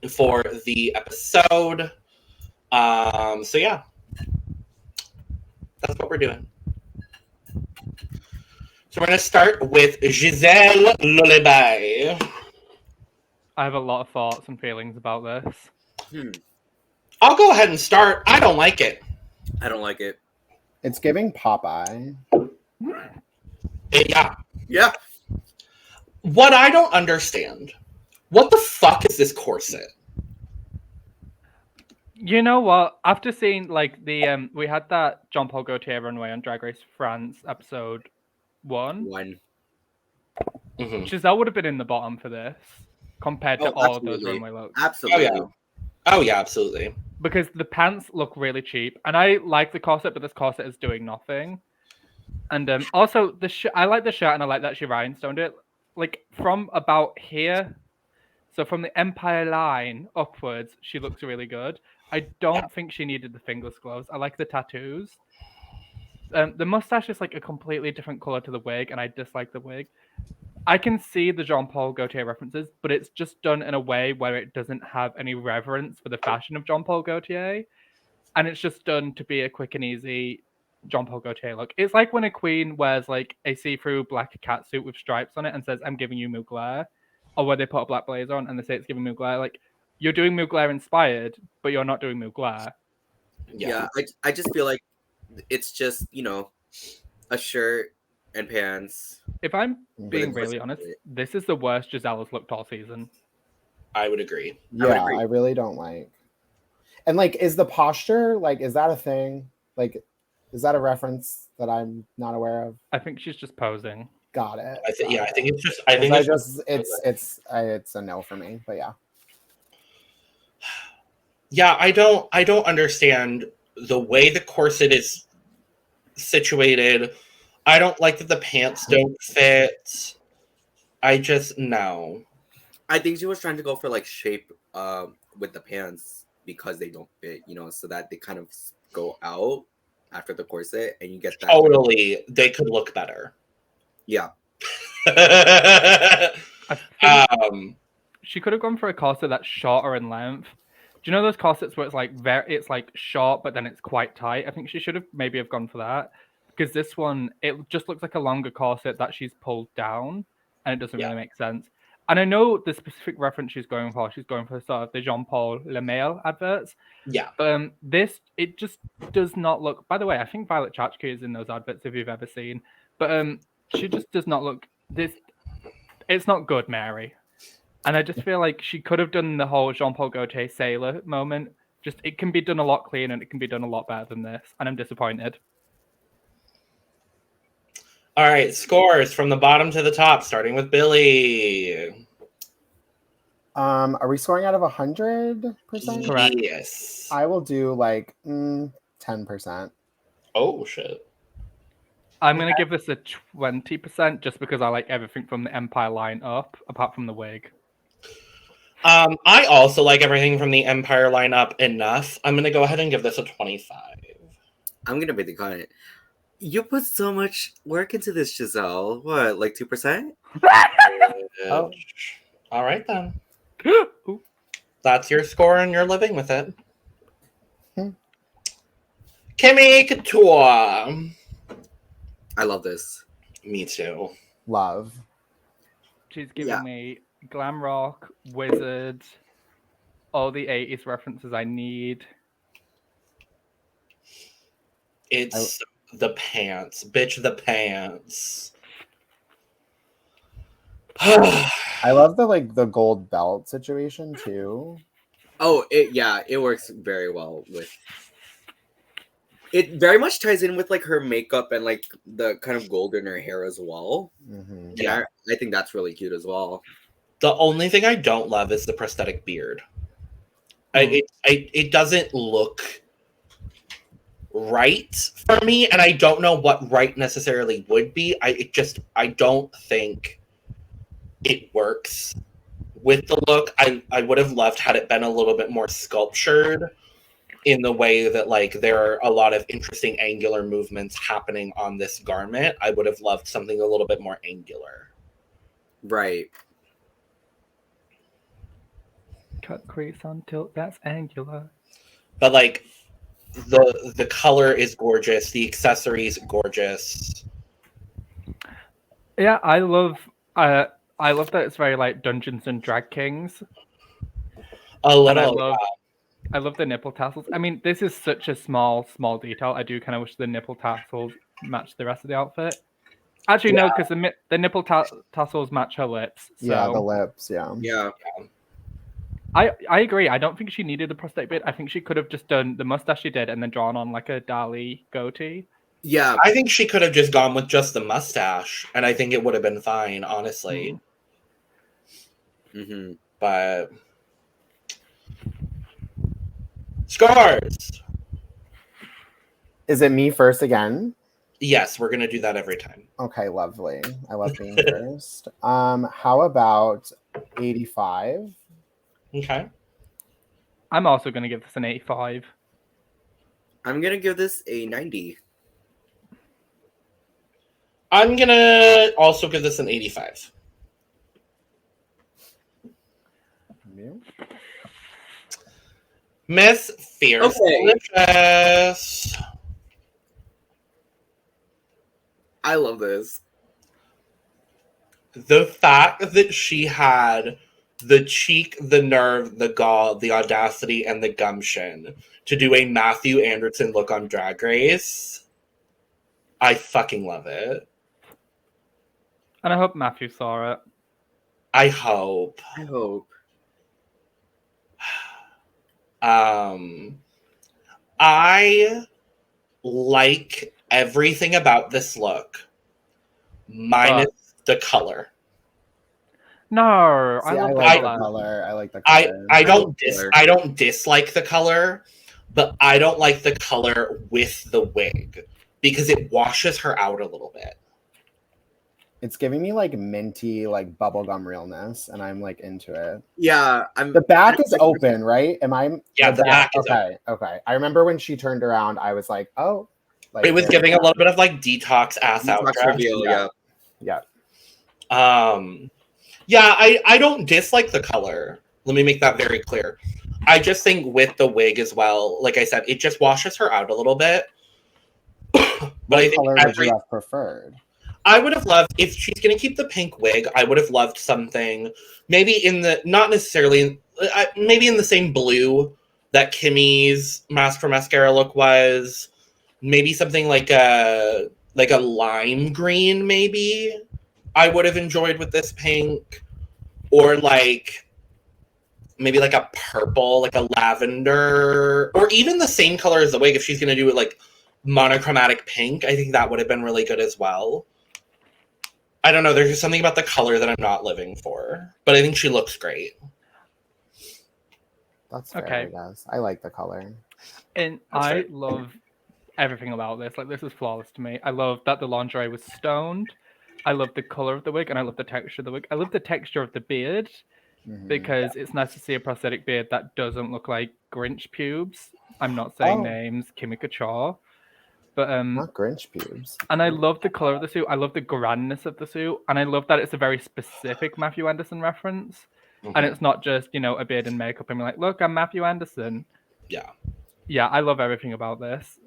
Speaker 1: for the episode. So yeah. That's what we're doing. So we're going to start with Gisele Lullaby.
Speaker 3: I have a lot of thoughts and feelings about this.
Speaker 1: I'll go ahead and start. I don't like it.
Speaker 2: I don't like it.
Speaker 4: It's giving Popeye.
Speaker 1: Yeah.
Speaker 2: Yeah.
Speaker 1: What I don't understand, what the fuck is this corset?
Speaker 3: You know what? After seeing like the we had that Jean Paul Gaultier runway on Drag Race France episode 1.
Speaker 1: Mm-hmm.
Speaker 3: Gisele would have been in the bottom for this compared to all of those runway looks.
Speaker 2: Absolutely.
Speaker 1: Oh yeah, absolutely.
Speaker 3: Because the pants look really cheap, and I like the corset, but this corset is doing nothing. And also I like the shirt, and I like that she rhinestoned it. Like from about here, so from the Empire line upwards, she looks really good. I don't think she needed the fingerless gloves. I like the tattoos. The mustache is like a completely different color to the wig, and I dislike the wig. I can see the Jean Paul Gaultier references, but it's just done in a way where it doesn't have any reverence for the fashion of Jean Paul Gaultier, and it's just done to be a quick and easy Jean Paul Gaultier look. It's like when a queen wears like a see-through black catsuit with stripes on it and says, "I'm giving you Mugler," or where they put a black blazer on and they say it's giving Mugler. Like, you're doing Mugler inspired, but you're not doing Mugler.
Speaker 2: Yeah, I just feel like it's just, you know, a shirt and pants.
Speaker 3: If I'm being really honest, this is the worst Gisele's looked all season.
Speaker 1: I would agree.
Speaker 4: Yeah, I really don't like. And like, is the posture, like, is that a thing? Like, is that a reference that I'm not aware of?
Speaker 3: I think she's just posing.
Speaker 4: Got it.
Speaker 1: I think it's just.
Speaker 4: It's a no for me. But yeah.
Speaker 1: Yeah, I don't understand the way the corset is situated. I don't like that the pants don't fit. I just no.
Speaker 2: I think she was trying to go for like shape with the pants because they don't fit, you know, so that they kind of go out after the corset and you get that.
Speaker 1: Totally, they could look better.
Speaker 2: Yeah.
Speaker 3: She could have gone for a corset that's shorter in length. Do you know those corsets where it's like short but then it's quite tight? I think she should have maybe have gone for that, because this one, it just looks like a longer corset that she's pulled down and it doesn't really make sense. And I know the specific reference she's going for. She's going for sort of the Jean Paul Le Mail adverts.
Speaker 1: Yeah.
Speaker 3: But this, it just does not look. By the way, I think Violet Chachki is in those adverts if you've ever seen. But she just does not look this. It's not good, Mary. And I just feel like she could have done the whole Jean Paul Gaultier sailor moment. Just, it can be done a lot cleaner and it can be done a lot better than this. And I'm disappointed.
Speaker 1: All right, scores from the bottom to the top, starting with Billy.
Speaker 4: Are we scoring out of 100%?
Speaker 3: Correct.
Speaker 1: Yes.
Speaker 4: I will do like 10%.
Speaker 1: Oh shit.
Speaker 3: I'm gonna give this a 20% just because I like everything from the Empire line up, apart from the wig.
Speaker 1: I also like everything from the Empire lineup enough. I'm gonna go ahead and give this a 25.
Speaker 2: I'm gonna be the client. You put so much work into this, Gisele. What, like 2%?
Speaker 1: Oh. All right then. That's your score and you're living with it. Kimmy Couture.
Speaker 2: I love this.
Speaker 1: Me too.
Speaker 4: Love.
Speaker 3: She's giving me glam rock, wizard, all the 80s references I need.
Speaker 1: It's the pants. Bitch, the pants.
Speaker 4: I love the gold belt situation too.
Speaker 2: Oh, it works very well with. It very much ties in with like her makeup and like the kind of gold in her hair as well.
Speaker 4: Mm-hmm.
Speaker 2: Yeah, I think that's really cute as well.
Speaker 1: The only thing I don't love is the prosthetic beard. It doesn't look right for me, and I don't know what right necessarily would be. I don't think it works with the look. I would have loved had it been a little bit more sculptured in the way that like there are a lot of interesting angular movements happening on this garment. I would have loved something a little bit more angular.
Speaker 2: Right.
Speaker 3: Cut crease on tilt, that's angular.
Speaker 1: But like the color is gorgeous, the accessories gorgeous.
Speaker 3: Yeah, I love that it's very like Dungeons and Drag Kings.
Speaker 1: A little.
Speaker 3: I love the nipple tassels. I mean, this is such a small detail. I do kind of wish the nipple tassels match the rest of the outfit. Actually, no, because the nipple tassels match her lips. So.
Speaker 4: Yeah, the lips. Yeah.
Speaker 2: Yeah.
Speaker 3: I agree. I don't think she needed a prosthetic beard. I think she could have just done the mustache she did and then drawn on like a Dali goatee.
Speaker 2: Yeah.
Speaker 1: I think she could have just gone with just the mustache, and I think it would have been fine, honestly.
Speaker 2: Mm-hmm.
Speaker 1: But scars.
Speaker 4: Is it me first again?
Speaker 1: Yes, we're gonna do that every time.
Speaker 4: Okay, lovely. I love being first. How about 85?
Speaker 1: Okay.
Speaker 3: I'm also going to give this an 85.
Speaker 2: I'm gonna give this a 90.
Speaker 1: I'm gonna also give this an 85. Miss Fiercalicious.
Speaker 2: I love this.
Speaker 1: The fact that she had the cheek, the nerve, the gall, the audacity, and the gumption to do a Matthew Anderson look on Drag Race, I fucking love it.
Speaker 3: And I hope Matthew saw it.
Speaker 1: I hope. I like everything about this look, minus the color.
Speaker 3: No,
Speaker 4: See,
Speaker 3: I love
Speaker 4: like
Speaker 3: the
Speaker 4: the color. I like the
Speaker 1: color.
Speaker 4: color.
Speaker 1: I don't dislike the color, but I don't like the color with the wig because it washes her out a little bit.
Speaker 4: It's giving me like minty, like bubblegum realness, and I'm like into it.
Speaker 2: Yeah,
Speaker 4: the back is open, right? Am I?
Speaker 1: Yeah, the back is
Speaker 4: okay.
Speaker 1: open.
Speaker 4: Okay. I remember when she turned around, I was like, oh. Like,
Speaker 1: it was giving a little bit of like detox ass out dress.
Speaker 2: Reveal,
Speaker 4: yeah.
Speaker 1: Yeah, I don't dislike the color. Let me make that very clear. I just think with the wig as well, like I said, it just washes her out a little bit. But I think
Speaker 4: color would you have preferred?
Speaker 1: I would have loved, if she's going to keep the pink wig, I would have loved something maybe in the, not necessarily, maybe in the same blue that Kimmy's Mask for Mascara look was. Maybe something like a lime green, maybe I would have enjoyed with this pink, or like maybe like a purple, like a lavender, or even the same color as the wig. If she's gonna do it like monochromatic pink, I think that would have been really good as well. I don't know. There's just something about the color that I'm not living for, but I think she looks great.
Speaker 4: That's fair,
Speaker 3: okay.
Speaker 4: I guess. I like the color,
Speaker 3: and I love everything about this. Like, this is flawless to me. I love that the lingerie was stoned. I love the color of the wig, and I love the texture of the wig. I love the texture of the beard because it's nice to see a prosthetic beard that doesn't look like Grinch pubes. I'm not saying names, Kimmy Couture, but
Speaker 4: not Grinch pubes.
Speaker 3: And I love the color of the suit. I love the grandness of the suit, and I love that it's a very specific Matthew Anderson reference, and it's not just a beard and makeup and be like, look, I'm Matthew Anderson. Yeah, I love everything about this.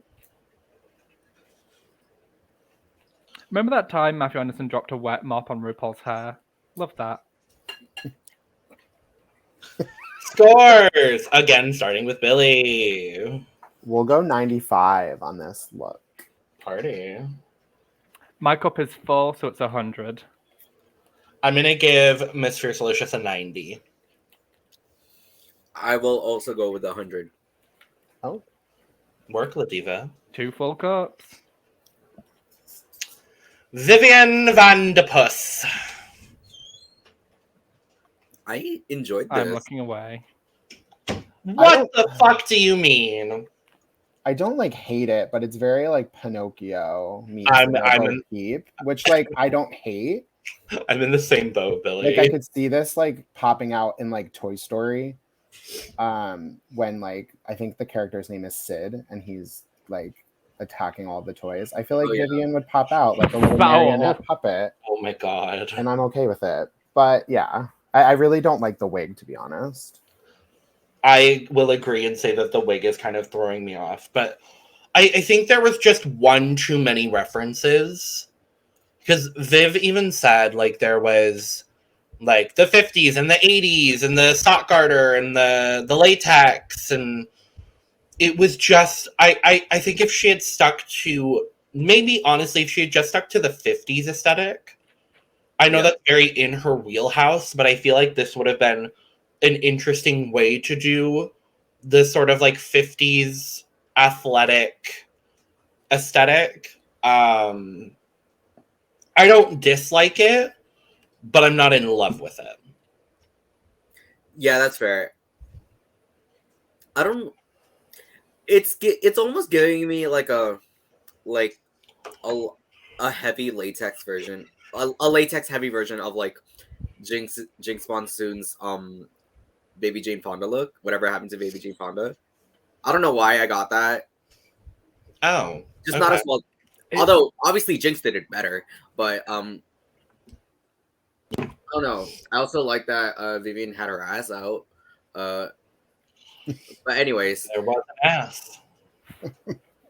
Speaker 3: Remember that time Matthew Anderson dropped a wet mop on RuPaul's hair? Love that.
Speaker 1: Scores! Again, starting with Billy.
Speaker 4: We'll go 95 on this look.
Speaker 1: Party.
Speaker 3: My cup is full, so it's 100.
Speaker 1: I'm going to give Miss Fiercalicious a 90.
Speaker 2: I will also go with 100.
Speaker 4: Oh,
Speaker 1: Work, La Diva.
Speaker 3: 2 full cups.
Speaker 1: Vivian Vanderpuss.
Speaker 2: I enjoyed this.
Speaker 3: I'm looking away.
Speaker 1: What the fuck do you mean?
Speaker 4: I don't like hate it, but it's very like Pinocchio meets
Speaker 1: I'm
Speaker 4: Peep, which like I don't hate.
Speaker 1: I'm in the same boat, Billy.
Speaker 4: Like I could see this like popping out in like Toy Story. When like I think the character's name is Sid and he's like attacking all the toys. I feel like Vivian would pop out like a little marionette puppet.
Speaker 1: Oh my god.
Speaker 4: And I'm okay with it. But yeah, I really don't like the wig, to be honest.
Speaker 1: I will agree and say that the wig is kind of throwing me off. But I think there was just one too many references. Because Viv even said like there was like the 50s and the 80s and the sock garter and the latex, and it was just I think if she had stuck to, maybe honestly if she had just stuck to the 50s aesthetic, I know that's very in her wheelhouse, but I feel like this would have been an interesting way to do the sort of like 50s athletic aesthetic. I don't dislike it, but I'm not in love with it.
Speaker 2: Yeah, that's fair. I don't. It's almost giving me like a heavy latex version, a latex heavy version of like Jinx Monsoon's Baby Jane Fonda look. Whatever happened to Baby Jane Fonda? I don't know why I got that.
Speaker 1: Oh,
Speaker 2: just not as well. Although obviously Jinx did it better, but I don't know. I also like that Vivian had her ass out. But anyways,
Speaker 1: there was an ass.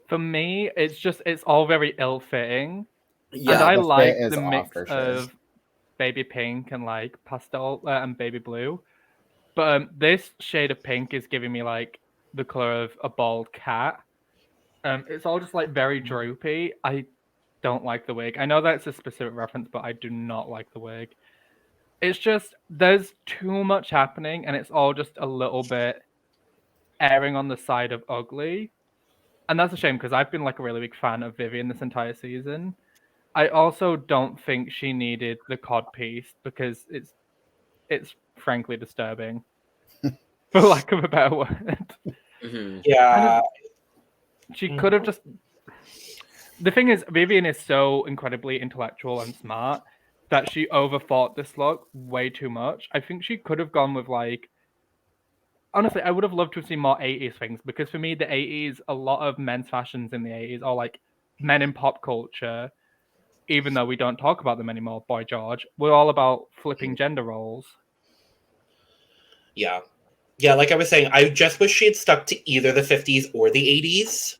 Speaker 3: For me, it's all very ill-fitting.
Speaker 2: Yeah,
Speaker 3: and I like
Speaker 4: fit
Speaker 3: the
Speaker 4: is off
Speaker 3: mix
Speaker 4: for sure.
Speaker 3: of baby pink and like pastel and baby blue. But this shade of pink is giving me like the color of a bald cat. It's all just like very droopy. I don't like the wig. I know that's a specific reference, but I do not like the wig. It's just there's too much happening, and it's all just a little bit erring on the side of ugly. And that's a shame because I've been like a really big fan of Vivian this entire season. I also don't think she needed the cod piece because it's frankly disturbing, for lack of a better word.
Speaker 2: Mm-hmm.
Speaker 1: Yeah.
Speaker 3: She could have just... The thing is, Vivian is so incredibly intellectual and smart that she overthought this look way too much. I think she could have gone with like... Honestly, I would have loved to have seen more 80s things, because for me, the 80s, a lot of men's fashions in the 80s are like men in pop culture, even though we don't talk about them anymore, Boy George. We're all about flipping gender roles.
Speaker 1: Yeah. Yeah, like I was saying, I just wish she had stuck to either the 50s or the 80s.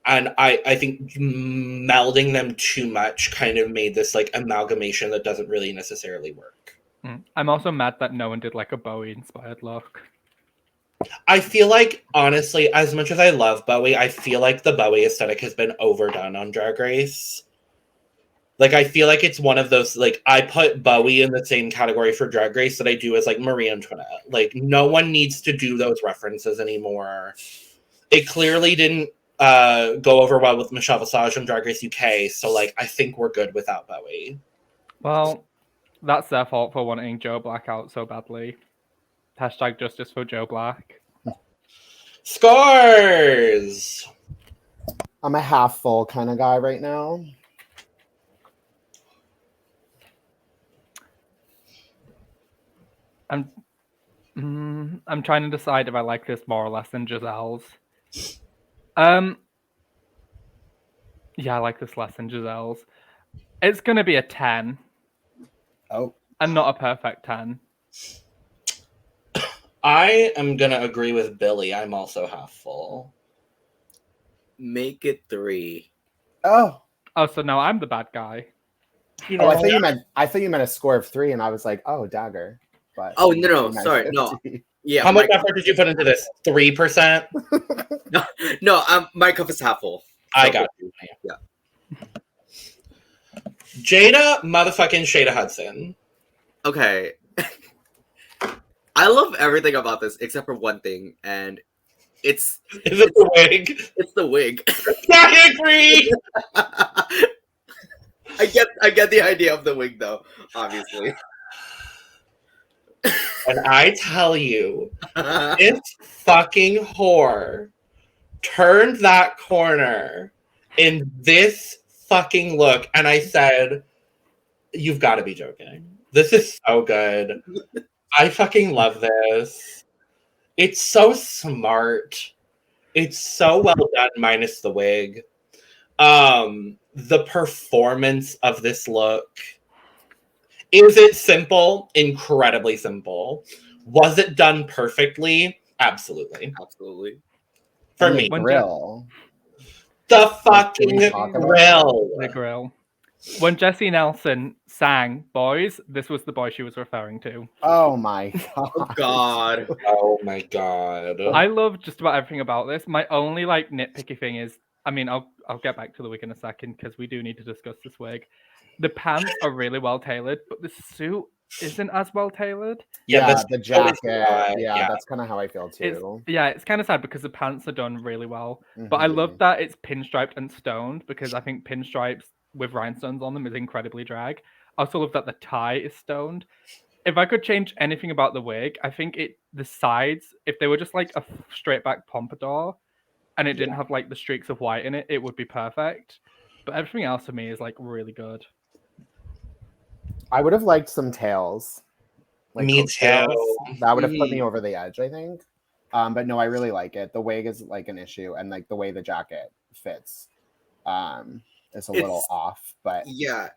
Speaker 1: And I think melding them too much kind of made this like amalgamation that doesn't really necessarily work.
Speaker 3: I'm also mad that no one did like a Bowie-inspired look.
Speaker 1: I feel like, honestly, as much as I love Bowie, I feel like the Bowie aesthetic has been overdone on Drag Race. Like, I feel like it's one of those, like, I put Bowie in the same category for Drag Race that I do as, like, Marie Antoinette. Like, no one needs to do those references anymore. It clearly didn't go over well with Michelle Visage on Drag Race UK, so, like, I think we're good without Bowie.
Speaker 3: Well, that's their fault for wanting Joe Black out so badly. Hashtag justice for Joe Black.
Speaker 1: Scores!
Speaker 4: I'm a half full kind of guy right now.
Speaker 3: I'm trying to decide if I like this more or less than Giselle's. Yeah, I like this less than Giselle's. It's gonna be a 10.
Speaker 4: Oh.
Speaker 3: And not a perfect 10.
Speaker 1: I am gonna agree with Billy. I'm also half full.
Speaker 2: Make it 3.
Speaker 4: Oh,
Speaker 3: so now I'm the bad guy.
Speaker 4: I thought you meant a score of 3, and I was like, oh, dagger. But
Speaker 2: no, sorry, no. Yeah.
Speaker 1: How much effort did you put into this? 3%?
Speaker 2: No, my cup is half full. So
Speaker 1: I got you.
Speaker 2: Yeah.
Speaker 1: Jada motherfucking Shayda Hudson.
Speaker 2: Okay. I love everything about this except for one thing, and is
Speaker 1: it the wig?
Speaker 2: It's the wig.
Speaker 1: I agree.
Speaker 2: I get the idea of the wig though, obviously.
Speaker 1: And I tell you, this fucking whore turned that corner in this fucking look, and I said, "You've got to be joking. This is so good. I fucking love this. It's so smart. It's so well done, minus the wig. The performance of this look. Is it simple? Incredibly simple. Was it done perfectly? Absolutely.
Speaker 2: Absolutely.
Speaker 1: For
Speaker 4: And
Speaker 1: me.
Speaker 4: the grill.
Speaker 1: The fucking grill.
Speaker 3: The grill. When Jessie Nelson sang Boys, this was the boy she was referring to.
Speaker 4: Oh my god.
Speaker 2: Oh god.
Speaker 1: Oh my god.
Speaker 3: I love just about everything about this. My only like nitpicky thing is, I mean, I'll get back to the wig in a second because we do need to discuss this wig. The pants are really well tailored, but the suit isn't as well tailored.
Speaker 4: Yeah, the jacket. Yeah, that's kind of how I feel too.
Speaker 3: It's kind of sad because the pants are done really well. But I love that it's pinstriped and stoned because I think pinstripes with rhinestones on them is incredibly drag. I also love that the tie is stoned. If I could change anything about the wig, I think the sides, if they were just like a straight back pompadour and it didn't have like the streaks of white in it, it would be perfect. But everything else to me is like really good.
Speaker 4: I would have liked some tails.
Speaker 1: Like me too.
Speaker 4: That would have put me over the edge, I think. But no, I really like it. The wig is like an issue, and like the way the jacket fits. It's a little off, but
Speaker 2: yeah,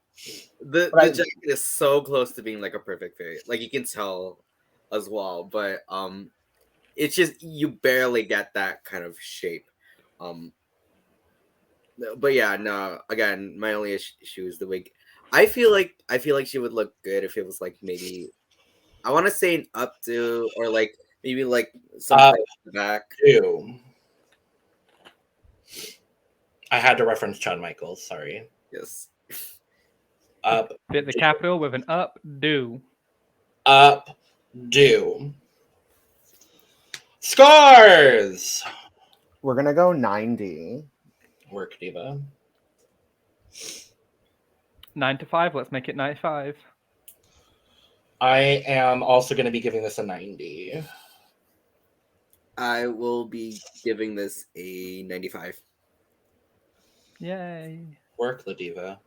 Speaker 2: the jacket is so close to being like a perfect fit. Like you can tell as well, but it's just you barely get that kind of shape. But yeah, no. Again, my only issue is the wig. I feel like she would look good if it was like maybe I want to say an updo or like maybe like some in the back.
Speaker 1: Ew. I had to reference Shawn Michaels. Sorry.
Speaker 2: Yes.
Speaker 1: Up.
Speaker 3: Fit the capital with an updo.
Speaker 1: Updo. Scores.
Speaker 4: We're gonna go 90.
Speaker 1: Work diva.
Speaker 3: 9 to 5. Let's make it 95.
Speaker 1: I am also going to be giving this a 90.
Speaker 2: I will be giving this a 95.
Speaker 3: Yay.
Speaker 1: Work, La Diva.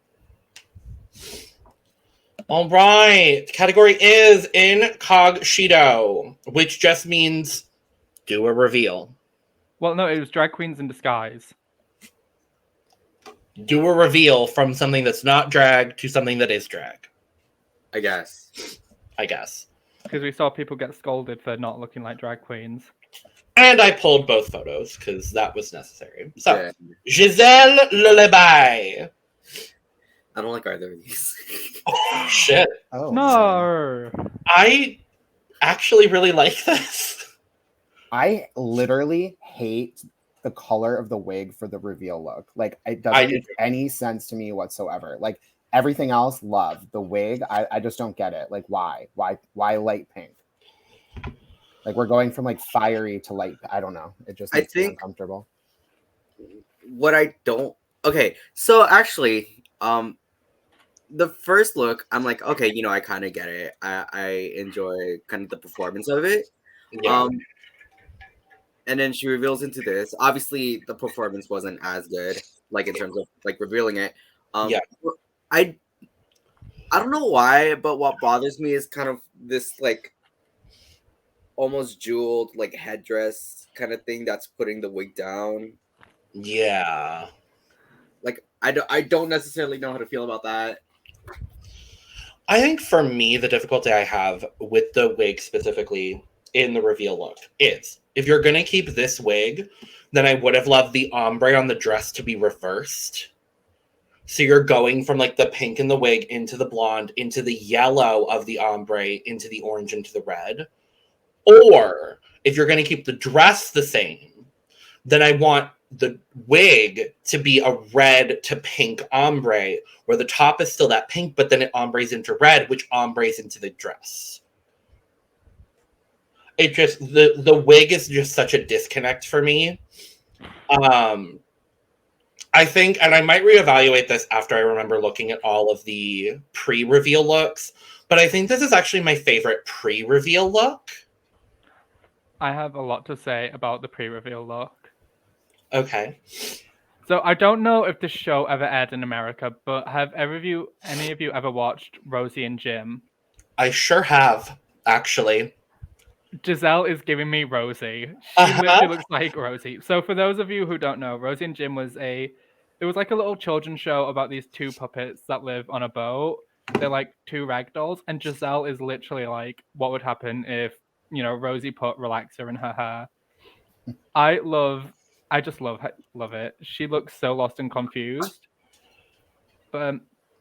Speaker 1: All right. Category is Incog-She-To, which just means do a reveal.
Speaker 3: Well, no, it was drag queens in disguise.
Speaker 1: Do a reveal from something that's not drag to something that is drag.
Speaker 2: I guess.
Speaker 1: Because
Speaker 3: we saw people get scolded for not looking like drag queens.
Speaker 1: And I pulled both photos because that was necessary. So, Gisele Lullaby.
Speaker 2: I don't like either of these.
Speaker 1: Oh, shit.
Speaker 4: Oh,
Speaker 3: no.
Speaker 1: I actually really like this.
Speaker 4: I literally hate the color of the wig for the reveal look. Like, it doesn't make any sense to me whatsoever. Like, everything else, love. The wig, I just don't get it. Like, why? Why light pink? Like, we're going from like fiery to light. I don't know. It just makes me uncomfortable.
Speaker 2: What I don't. Okay, so actually, the first look, I'm like, okay, you know, I kind of get it. I enjoy kind of the performance of it.
Speaker 1: Yeah.
Speaker 2: And then she reveals into this. Obviously, the performance wasn't as good, like in terms of like revealing it. I don't know why, but what bothers me is kind of this like almost jeweled like headdress kind of thing that's putting the wig down.
Speaker 1: Yeah.
Speaker 2: Like I don't necessarily know how to feel about that.
Speaker 1: I think for me, the difficulty I have with the wig specifically in the reveal look is if you're going to keep this wig, then I would have loved the ombre on the dress to be reversed. So you're going from like the pink in the wig into the blonde, into the yellow of the ombre, into the orange, into the red. Or if you're going to keep the dress the same, then I want the wig to be a red to pink ombre, where the top is still that pink, but then it ombres into red, which ombres into the dress. it just the wig is just such a disconnect for me. I think, and I might reevaluate this after I remember looking at all of the pre-reveal looks, but I think this is actually my favorite pre-reveal look.
Speaker 3: I have a lot to say about the pre-reveal look.
Speaker 1: Okay.
Speaker 3: So I don't know if the show ever aired in America, but have any of you ever watched Rosie and Jim?
Speaker 1: I sure have, actually.
Speaker 3: Gisele is giving me Rosie. She literally looks like Rosie. So for those of you who don't know, Rosie and Jim was like a little children's show about these two puppets that live on a boat. They're like two rag dolls, and Gisele is literally like what would happen if, Rosie put relaxer in her hair. I just love it. She looks so lost and confused. But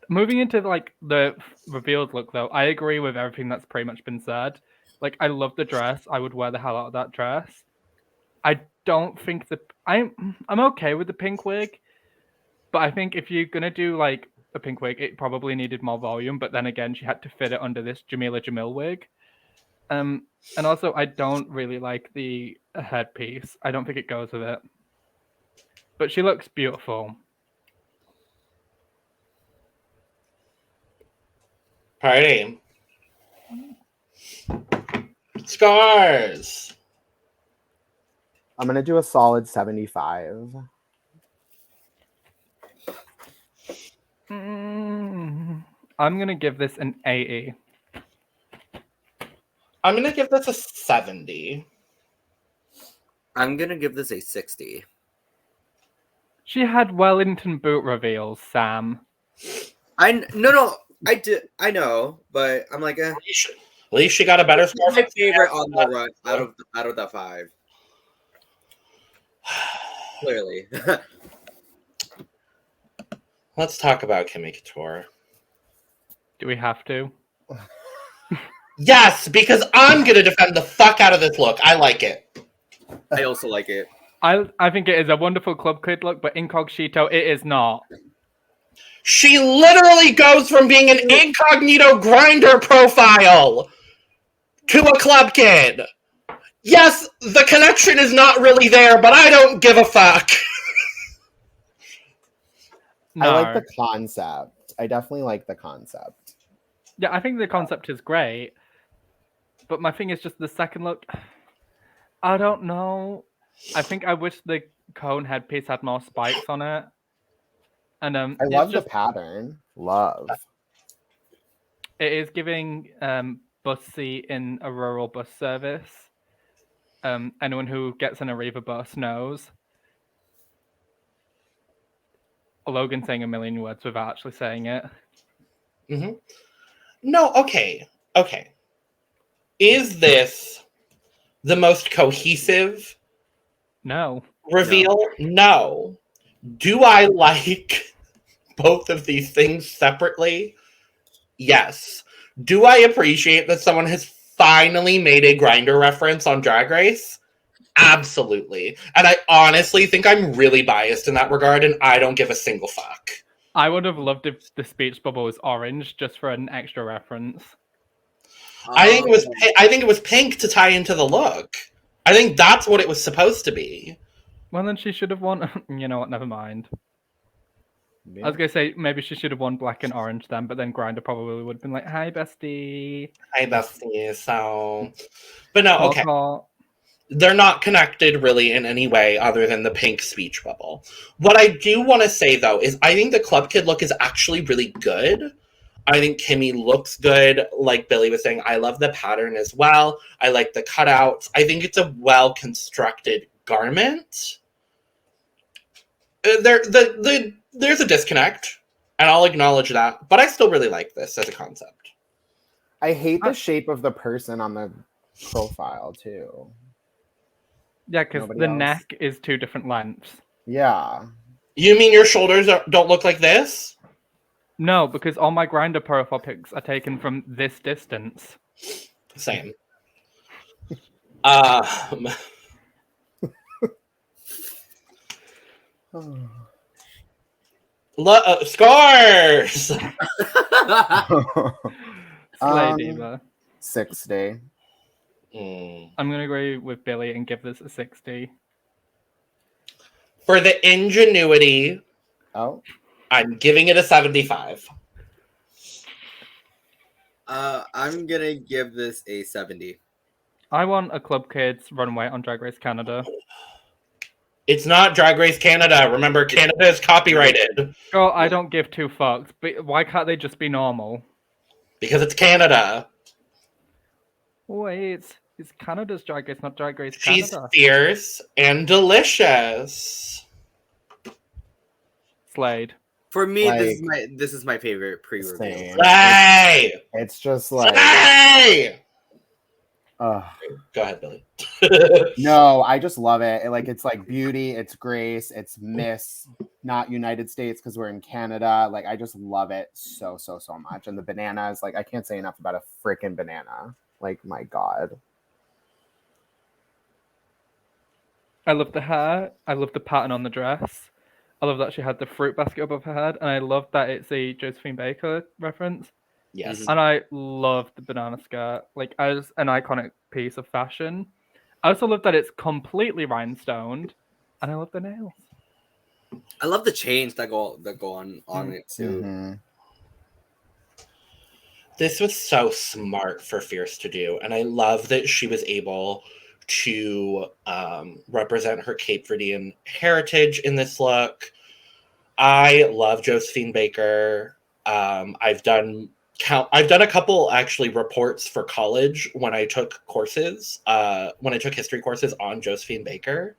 Speaker 3: moving into like the revealed look, though, I agree with everything that's pretty much been said. Like, I love the dress. I would wear the hell out of that dress. I don't think I'm okay with the pink wig, but I think if you're gonna do like a pink wig, it probably needed more volume. But then again, she had to fit it under this Jamila Jamil wig. And also, I don't really like the headpiece. I don't think it goes with it. But she looks beautiful.
Speaker 1: Party. Scars.
Speaker 4: I'm gonna do a solid 75.
Speaker 3: I'm gonna give this an 80.
Speaker 1: I'm gonna give this a 70.
Speaker 2: I'm gonna give this a 60.
Speaker 3: She had Wellington boot reveals, Sam.
Speaker 2: No, I did. I know, but I'm like,
Speaker 1: At least she got a better score.
Speaker 2: My favorite on the run out of the 5. Clearly.
Speaker 1: Let's talk about Kimmy Couture.
Speaker 3: Do we have to?
Speaker 1: Yes, because I'm gonna defend the fuck out of this look. I like it.
Speaker 2: I also like it.
Speaker 3: I think it is a wonderful club kid look, but Incog-She-To, it is not.
Speaker 1: She literally goes from being an incognito grinder profile to a club kid. Yes, the connection is not really there, but I don't give a fuck.
Speaker 3: No.
Speaker 4: I like the concept. I definitely like the concept.
Speaker 3: Yeah, I think the concept is great. But my thing is just the second look. I don't know. I think I wish the cone headpiece had more spikes on it. And
Speaker 4: I love the pattern. Love.
Speaker 3: It is giving bus seat in a rural bus service. Anyone who gets an Arriva bus knows. Logan saying a million words without actually saying it.
Speaker 1: Mm-hmm. No, okay. Is this the most cohesive reveal? No. Do I like both of these things separately? Yes. Do I appreciate that someone has finally made a grinder reference on Drag Race? Absolutely. And I honestly think I'm really biased in that regard, and I don't give a single fuck.
Speaker 3: I would have loved if the speech bubble was orange just for an extra reference.
Speaker 1: I think it was pink to tie into the look. I think that's what it was supposed to be.
Speaker 3: Well, then she should have won. You know what? Never mind.
Speaker 4: Yeah.
Speaker 3: I was gonna say maybe she should have won black and orange then, but then Grinder probably would have been like, "Hi, bestie."
Speaker 1: Hi, bestie. So, but no, okay.
Speaker 3: Call.
Speaker 1: They're not connected really in any way other than the pink speech bubble. What I do want to say though is I think the Club Kid look is actually really good. I think Kimmy looks good. Like Billy was saying, I love the pattern as well. I like the cutouts. I think it's a well-constructed garment. There's a disconnect, and I'll acknowledge that. But I still really like this as a concept.
Speaker 4: I hate the shape of the person on the profile too.
Speaker 3: Yeah, because the neck is 2 different lengths.
Speaker 4: Yeah.
Speaker 1: You mean your shoulders don't look like this?
Speaker 3: No, because all my Grinder profile pics are taken from this distance.
Speaker 1: Same. Scores!
Speaker 3: Slay Diva.
Speaker 4: 60.
Speaker 3: I'm going to agree with Billy and give this a 60.
Speaker 1: For the ingenuity, I'm giving it a 75.
Speaker 2: I'm gonna give this a 70.
Speaker 3: I want a Club Kids runway on Drag Race Canada.
Speaker 1: It's not Drag Race Canada. Remember, Canada is copyrighted.
Speaker 3: Girl, I don't give two fucks. But why can't they just be normal?
Speaker 1: Because it's Canada.
Speaker 3: Wait, it's Canada's Drag Race, not Drag Race Canada.
Speaker 1: She's fierce and delicious.
Speaker 3: Slayed.
Speaker 2: For me, this is my favorite pre-reveal.
Speaker 1: Slay!
Speaker 4: It's just like
Speaker 1: Slay! Go ahead, Billy.
Speaker 4: No, I just love it. It's like beauty, it's grace, it's Miss, not United States because we're in Canada. Like, I just love it so much. And the bananas, like, I can't say enough about a freaking banana. Like, my God.
Speaker 3: I love the hair. I love the pattern on the dress. I love that she had the fruit basket above her head. And I love that it's a Josephine Baker reference.
Speaker 1: Yes.
Speaker 3: And I love the banana skirt, like, as an iconic piece of fashion. I also love that it's completely rhinestoned, and I love the nails.
Speaker 2: I love the chains that go on it too.
Speaker 4: Mm-hmm.
Speaker 1: This was so smart for Fierce to do, and I love that she was able to represent her Cape Verdean heritage in this look. I love Josephine Baker. I've done a couple actually reports for college when I took courses, when I took history courses on Josephine Baker,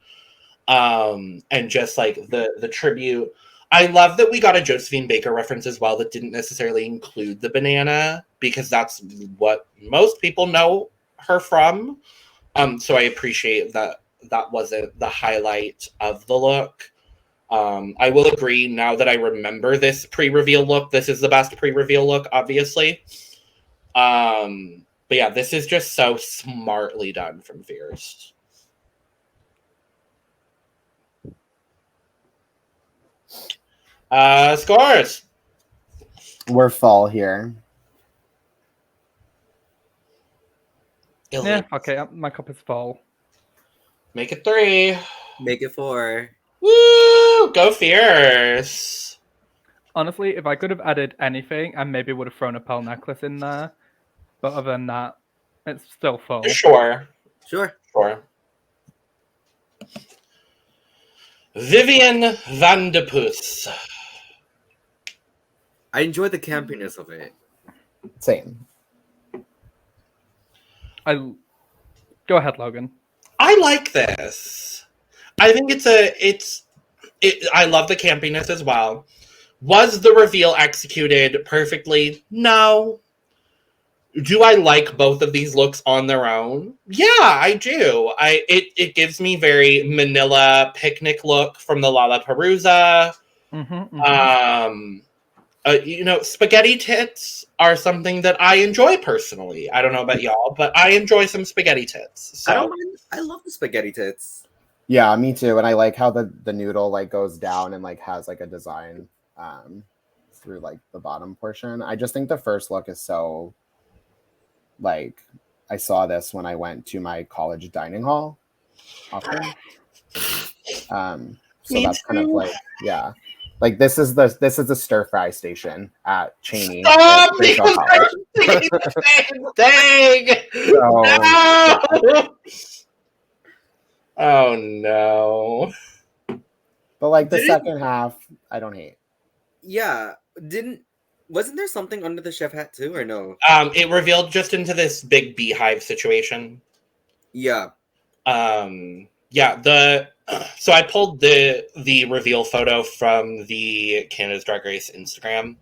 Speaker 1: and just like the tribute. I love that we got a Josephine Baker reference as well that didn't necessarily include the banana, because that's what most people know her from. So I appreciate that wasn't the highlight of the look. I will agree, now that I remember this pre-reveal look, this is the best pre-reveal look, obviously. But yeah, this is just so smartly done from Fierce. Scores!
Speaker 4: We're fall here.
Speaker 3: Yeah, okay, my cup is full.
Speaker 1: Make it 3.
Speaker 2: Make it 4.
Speaker 1: Woo! Go Fierce!
Speaker 3: Honestly, if I could have added anything, I maybe would have thrown a pearl necklace in there. But other than that, it's still full.
Speaker 1: Sure. Vivian Vanderpuss.
Speaker 2: I enjoy the campiness of it.
Speaker 4: Same.
Speaker 3: Go ahead, Logan.
Speaker 1: I like this. I think I love the campiness as well. Was the reveal executed perfectly? No. Do I like both of these looks on their own? Yeah, I do. It gives me very Manila picnic look from the Lollapalooza. Spaghetti tits are something that I enjoy personally. I don't know about y'all, but I enjoy some spaghetti tits. So.
Speaker 2: I don't mind. I love the spaghetti tits.
Speaker 4: Yeah, me too. And I like how the noodle like goes down and like has like a design through like the bottom portion. I just think the first look is so like, I saw this when I went to my college dining hall often. So that's kind of like, yeah. Like this is the stir fry station at Cheney.
Speaker 1: Stop! Because I'm thinking the same thing!
Speaker 4: So,
Speaker 1: no! Oh no.
Speaker 4: But like the second half, I don't hate.
Speaker 2: Yeah. Wasn't there something under the chef hat too, or no?
Speaker 1: It revealed just into this big beehive situation.
Speaker 2: Yeah.
Speaker 1: So I pulled the reveal photo from the Canada's Drag Race Instagram.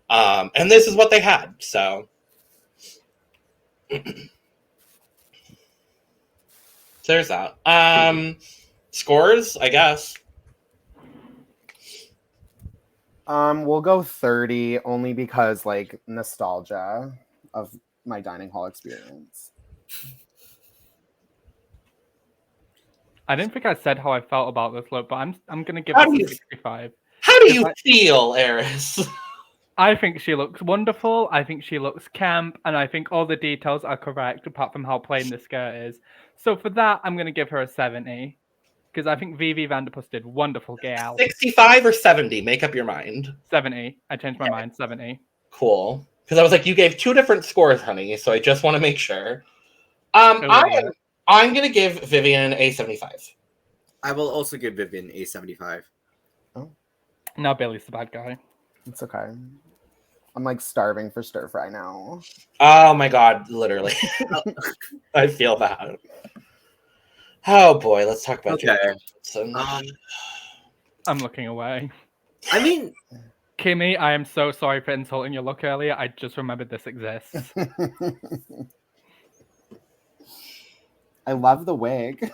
Speaker 1: And this is what they had, so. There's that. Scores, I guess.
Speaker 4: We'll go 30 only because like nostalgia of my dining hall experience.
Speaker 3: I didn't think I said how I felt about this look, but I'm gonna give it 65.
Speaker 1: How do you feel, Eris?
Speaker 3: I think she looks wonderful. I think she looks camp, and I think all the details are correct, apart from how plain the skirt is. So for that, I'm going to give her a 70, because I think Vivian Vanderpuss did wonderful, gal.
Speaker 1: 65 or 70? Make up your mind.
Speaker 3: 70. I changed my mind. 70.
Speaker 1: Cool. Because I was like, you gave 2 different scores, honey. So I just want to make sure. I'm going to give Vivian a 75.
Speaker 2: I will also give Vivian a 75.
Speaker 4: Oh,
Speaker 3: Now Billy's the bad guy.
Speaker 4: it's okay. I'm like starving for stir fry now.
Speaker 1: Oh my god, literally. I feel that. Oh boy, let's talk about Jada Hudson.
Speaker 3: I'm looking away.
Speaker 2: I mean,
Speaker 3: Kimmy, I am so sorry for insulting your look earlier. I just remembered this exists.
Speaker 4: I love the wig.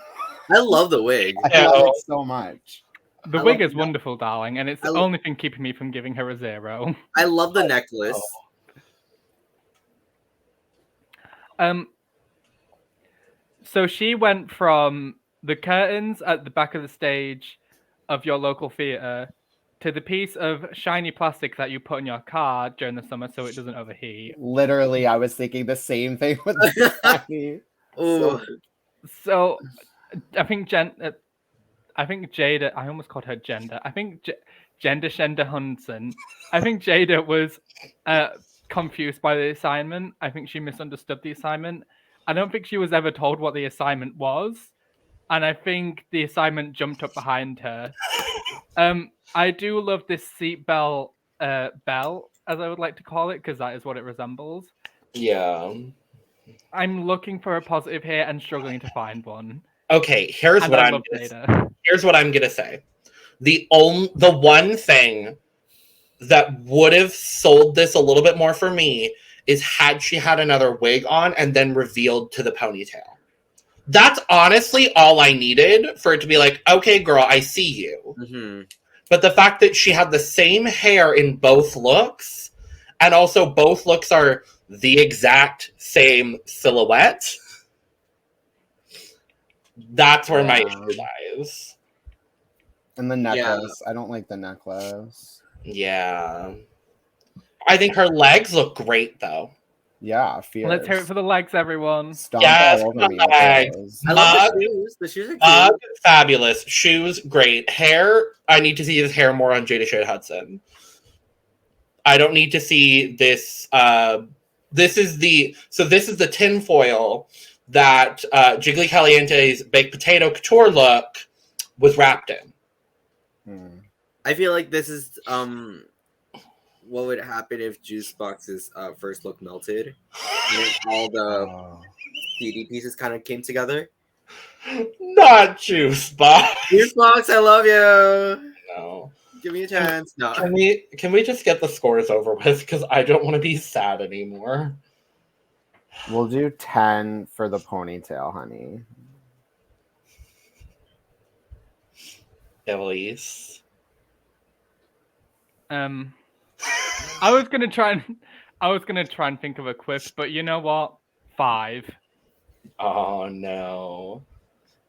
Speaker 2: I love the wig.
Speaker 4: I love it so much.
Speaker 3: The wig is wonderful, darling, and it's the only thing keeping me from giving her a 0.
Speaker 2: I love the necklace.
Speaker 3: So she went from the curtains at the back of the stage of your local theatre to the piece of shiny plastic that you put in your car during the summer so it doesn't overheat.
Speaker 4: Literally, I was thinking the same thing with the shiny.
Speaker 3: So I think Jada, I almost called her gender. I think Shayda Hudson. I think Jada was confused by the assignment. I think she misunderstood the assignment. I don't think she was ever told what the assignment was. And I think the assignment jumped up behind her. I do love this seatbelt bell, as I would like to call it, because that is what it resembles.
Speaker 1: Yeah.
Speaker 3: I'm looking for a positive here and struggling to find one.
Speaker 1: Okay, here's what I'm gonna say. The one thing that would have sold this a little bit more for me is had she had another wig on and then revealed to the ponytail. That's honestly all I needed for it to be like, okay, girl, I see you.
Speaker 2: Mm-hmm.
Speaker 1: But the fact that she had the same hair in both looks, and also both looks are the exact same silhouette, that's where my issue lies.
Speaker 4: And the necklace. I don't like the necklace.
Speaker 1: Yeah. I think her legs look great, though.
Speaker 4: Yeah, fierce.
Speaker 3: Let's hear it for the legs, everyone.
Speaker 4: Stomp all over me.
Speaker 2: Legs. I love the shoes. The shoes are cute.
Speaker 1: Fabulous. Shoes, great. Hair, I need to see this hair more on Shayda Hudson. I don't need to see this. This is the tinfoil that Jiggly Caliente's baked potato couture look was wrapped in.
Speaker 2: I feel like this is what would happen if Juice Box's first look melted and all the CD pieces kind of came together.
Speaker 1: Not Juice Box.
Speaker 2: Juice Box, I love you.
Speaker 1: No.
Speaker 2: Give me a chance. No.
Speaker 1: Can we just get the scores over with? Because I don't want to be sad anymore.
Speaker 4: We'll do 10 for the ponytail, honey.
Speaker 1: Elise.
Speaker 3: I was gonna try and think of a quip, but you know what? 5.
Speaker 1: Oh no.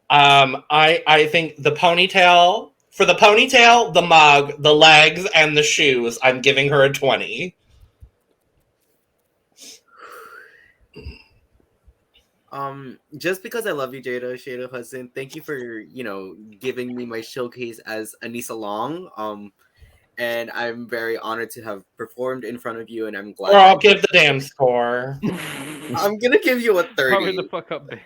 Speaker 1: I think the ponytail, for the ponytail, the mug, the legs, and the shoes, I'm giving her a 20.
Speaker 2: Just because I love you, Shayda Hudson, thank you for, giving me my showcase as Anissa Long. And I'm very honored to have performed in front of you, and I'm glad.
Speaker 1: Or I'll give the damn score.
Speaker 2: I'm gonna give you a 30.
Speaker 3: Hurry the fuck up, bitch.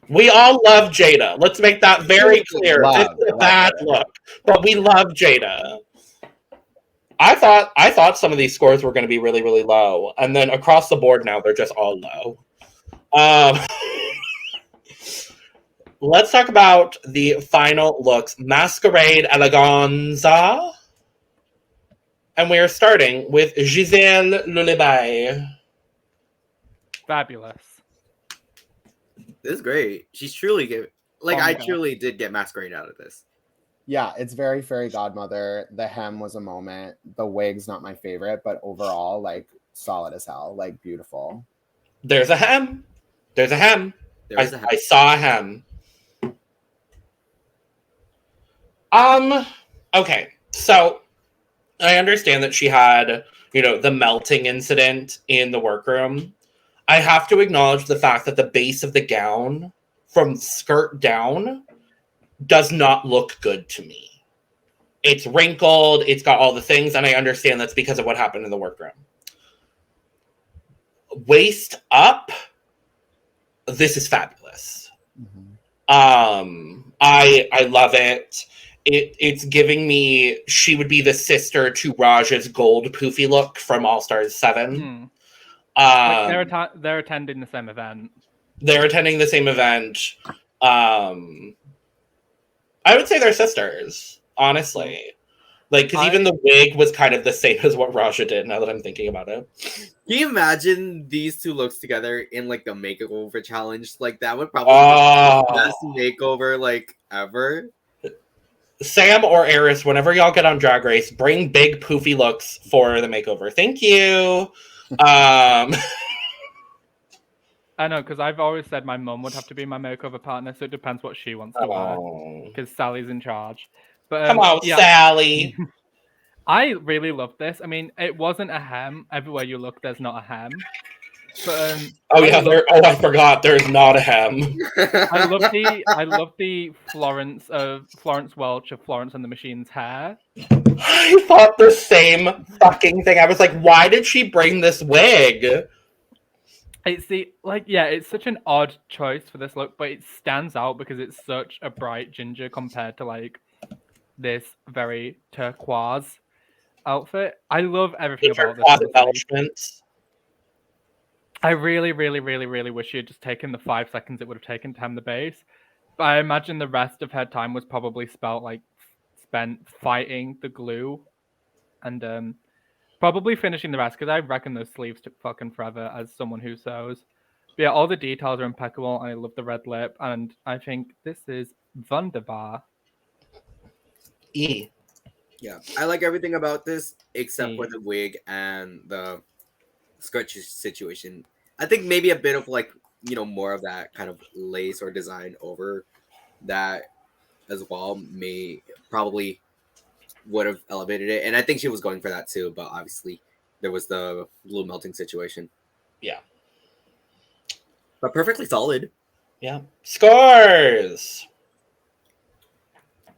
Speaker 1: We all love Jada. Let's make that very clear. This is a bad look, but we love Jada. I thought some of these scores were going to be really, really low, and then across the board now they're just all low. Let's talk about the final looks. Masquerade Eleganza. And we are starting with Gisele Lullaby.
Speaker 3: Fabulous.
Speaker 2: This is great. She's truly truly did get Masquerade out of this.
Speaker 4: Yeah, it's very Fairy Godmother. The hem was a moment. The wig's not my favorite, but overall, like, solid as hell. Like, beautiful.
Speaker 1: There's a hem. I saw a hem. Okay. So I understand that she had, the melting incident in the workroom. I have to acknowledge the fact that the base of the gown from skirt down does not look good to me. It's wrinkled, it's got all the things, and I understand that's because of what happened in the workroom. Waist up, this is fabulous. I love it. It's giving me, she would be the sister to Raj's gold poofy look from All Stars 7.
Speaker 3: They're attending the same event.
Speaker 1: They're attending the same event. I would say they're sisters, honestly. Like, because even the wig was kind of the same as what Raja did, now that I'm thinking about it.
Speaker 2: Can you imagine these two looks together in, like, the makeover challenge? Like, that would probably be the best makeover, like, ever.
Speaker 1: Sam or Eris, whenever y'all get on Drag Race, bring big poofy looks for the makeover. Thank you.
Speaker 3: I know, because I've always said my mum would have to be my makeover partner, so it depends what she wants to wear. Because Sally's in charge. But
Speaker 1: come on, yeah. Sally.
Speaker 3: I really love this. I mean, it wasn't a hem. Everywhere you look, there's not a hem. But
Speaker 1: I forgot. There's not a hem.
Speaker 3: I love the Florence Welch of Florence and the Machine's hair.
Speaker 1: I thought the same fucking thing. I was like, why did she bring this wig?
Speaker 3: It's such an odd choice for this look, but it stands out because it's such a bright ginger compared to like this very turquoise outfit. I love everything about this.
Speaker 1: Embellishments.
Speaker 3: I really, really, really, really wish she had just taken the 5 seconds it would have taken to hem the base. But I imagine the rest of her time was probably spent fighting the glue and probably finishing the rest, because I reckon those sleeves took fucking forever as someone who sews. But yeah, all the details are impeccable, and I love the red lip, and I think this is wunderbar.
Speaker 2: Yeah, I like everything about this except for the wig and the skirt situation. I think maybe a bit of more of that kind of lace or design over that as well probably would have elevated it. And I think she was going for that too, but obviously there was the glue melting situation.
Speaker 1: Yeah.
Speaker 2: But perfectly solid.
Speaker 1: Yeah. Scores!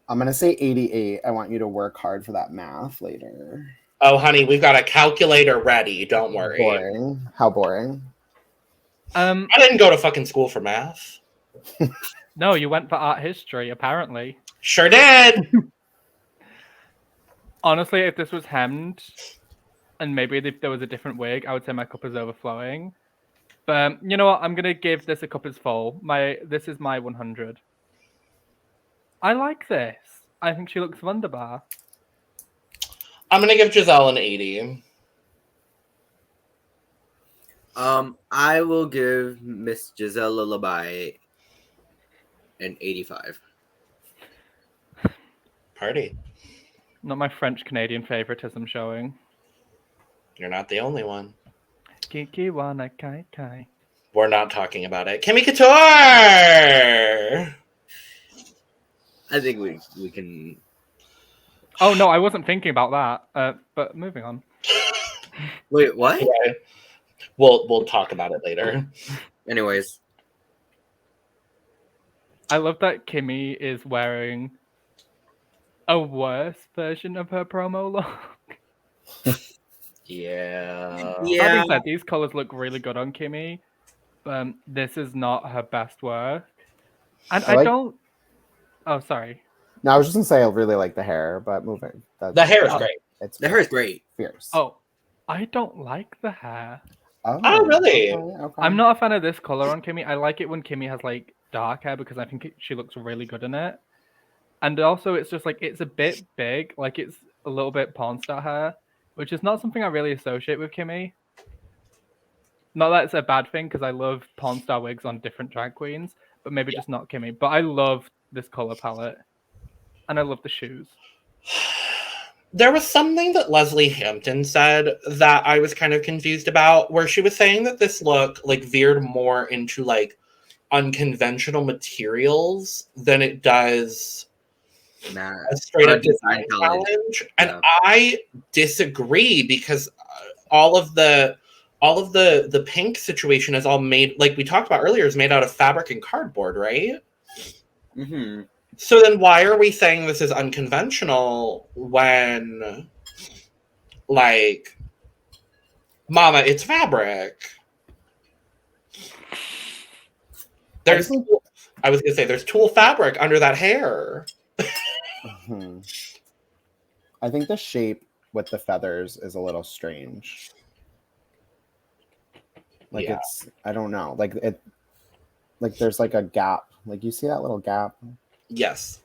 Speaker 4: I'm going to say 88. I want you to work hard for that math later.
Speaker 1: Oh, honey, we've got a calculator ready. Don't worry.
Speaker 4: Boring. How boring?
Speaker 1: I didn't go to fucking school for math.
Speaker 3: No, you went for art history, apparently.
Speaker 1: Sure did.
Speaker 3: Honestly, if this was hemmed, and maybe if there was a different wig, I would say my cup is overflowing. But you know what? I'm gonna give this a cup is full. This is my 100. I like this. I think she looks wunderbar.
Speaker 1: I'm gonna give Gisele an 80.
Speaker 2: I will give Miss Gisele Lullaby an 85.
Speaker 1: Party.
Speaker 3: Not my French-Canadian favoritism showing.
Speaker 1: You're not the only one.
Speaker 3: Kiki wanna kai kai.
Speaker 1: We're not talking about it. Kimmy Couture!
Speaker 2: I think we can...
Speaker 3: Oh, no, I wasn't thinking about that. But moving on.
Speaker 2: Wait, what?
Speaker 1: Yeah. We'll talk about it later.
Speaker 2: Anyways.
Speaker 3: I love that Kimmy is wearing a worse version of her promo look.
Speaker 1: Yeah.
Speaker 3: Having said, these colors look really good on Kimmy. This is not her best work. And I don't... Oh, sorry.
Speaker 4: No, I was just going to say I really like the hair, but moving.
Speaker 1: The hair is great.
Speaker 2: The hair is great.
Speaker 4: Fierce.
Speaker 3: Oh, I don't like the hair.
Speaker 1: Oh really?
Speaker 4: Okay.
Speaker 3: I'm not a fan of this color on Kimmy. I like it when Kimmy has dark hair because I think she looks really good in it. And also it's just it's a bit big, it's a little bit porn star hair, which is not something I really associate with Kimmy. Not that it's a bad thing because I love porn star wigs on different drag queens, but maybe just not Kimmy. But I love this color palette, and I love the shoes.
Speaker 1: There was something that Leslie Hampton said that I was kind of confused about, where she was saying that this look veered more into unconventional materials than it does a straight up design challenge. And I disagree because all of the pink situation is all made, like we talked about earlier, is made out of fabric and cardboard, right?
Speaker 2: Mm-hmm.
Speaker 1: So then why are we saying this is unconventional when, like, mama, it's fabric? There's, I was gonna say, there's tulle fabric under that hair.
Speaker 4: Mm-hmm. I think the shape with the feathers is a little strange. Like it's, I don't know, like it, like there's like a gap. Like you see that little gap?
Speaker 1: Yes.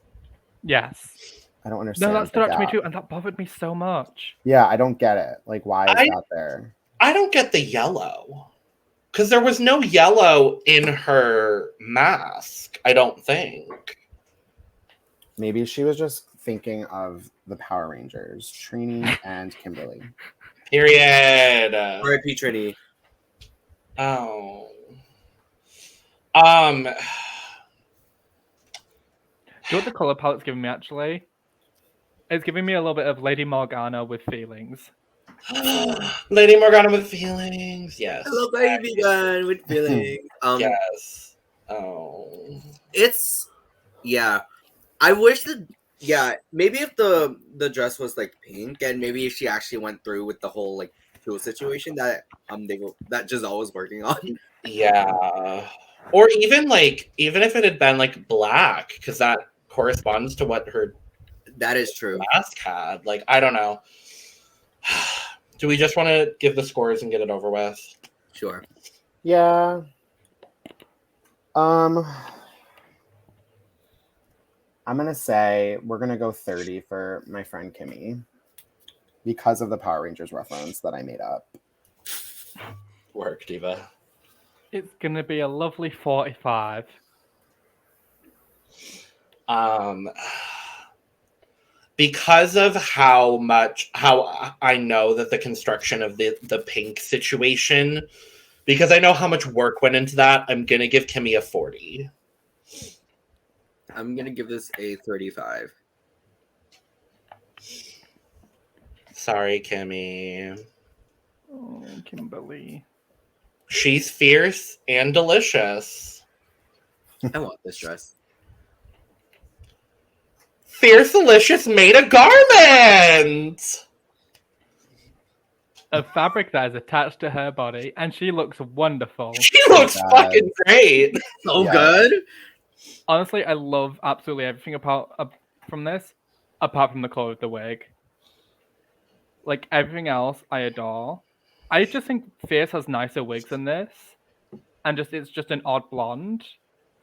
Speaker 3: Yes.
Speaker 4: I don't understand.
Speaker 3: No, that stood out to me too, and that bothered me so much.
Speaker 4: Yeah, I don't get it. Like, why is that there?
Speaker 1: I don't get the yellow. Because there was no yellow in her mask, I don't think.
Speaker 4: Maybe she was just thinking of the Power Rangers, Trini and Kimberly.
Speaker 1: Period.
Speaker 2: R.I.P. Trini.
Speaker 1: Oh.
Speaker 3: Do you know what the color palette's giving me, actually? It's giving me a little bit of Lady Morgana with feelings.
Speaker 1: Lady Morgana with feelings, yes.
Speaker 2: Hello, baby gun with feelings.
Speaker 1: Yes. Oh.
Speaker 2: It's, yeah. I wish that, yeah, maybe if the dress was like pink, and maybe if she actually went through with the whole like tulle situation that that Gisele was working on.
Speaker 1: Yeah. Or even if it had been like black, because that corresponds to what her
Speaker 2: that is true
Speaker 1: mask had. Like, I don't know. Do we just want to give the scores and get it over with?
Speaker 2: Sure.
Speaker 4: Yeah. I'm gonna say we're gonna go 30 for my friend Kimmy because of the Power Rangers reference that I made up.
Speaker 1: Work, Diva.
Speaker 3: It's gonna be a lovely 45.
Speaker 1: Because of how I know that the construction of the pink situation, because I know how much work went into that, I'm gonna give Kimmy a 40.
Speaker 2: I'm gonna give this a 35.
Speaker 1: Sorry, Kimmy.
Speaker 3: Oh, Kimberly.
Speaker 1: She's fierce and delicious.
Speaker 2: I want this dress.
Speaker 1: Fiercalicious made a garment!
Speaker 3: A fabric that is attached to her body, and she looks wonderful.
Speaker 1: She looks fucking great.
Speaker 2: So good.
Speaker 3: Honestly, I love absolutely everything from this, apart from the color of the wig. Like, everything else, I adore. I just think Fierce has nicer wigs than this, and it's just an odd blonde.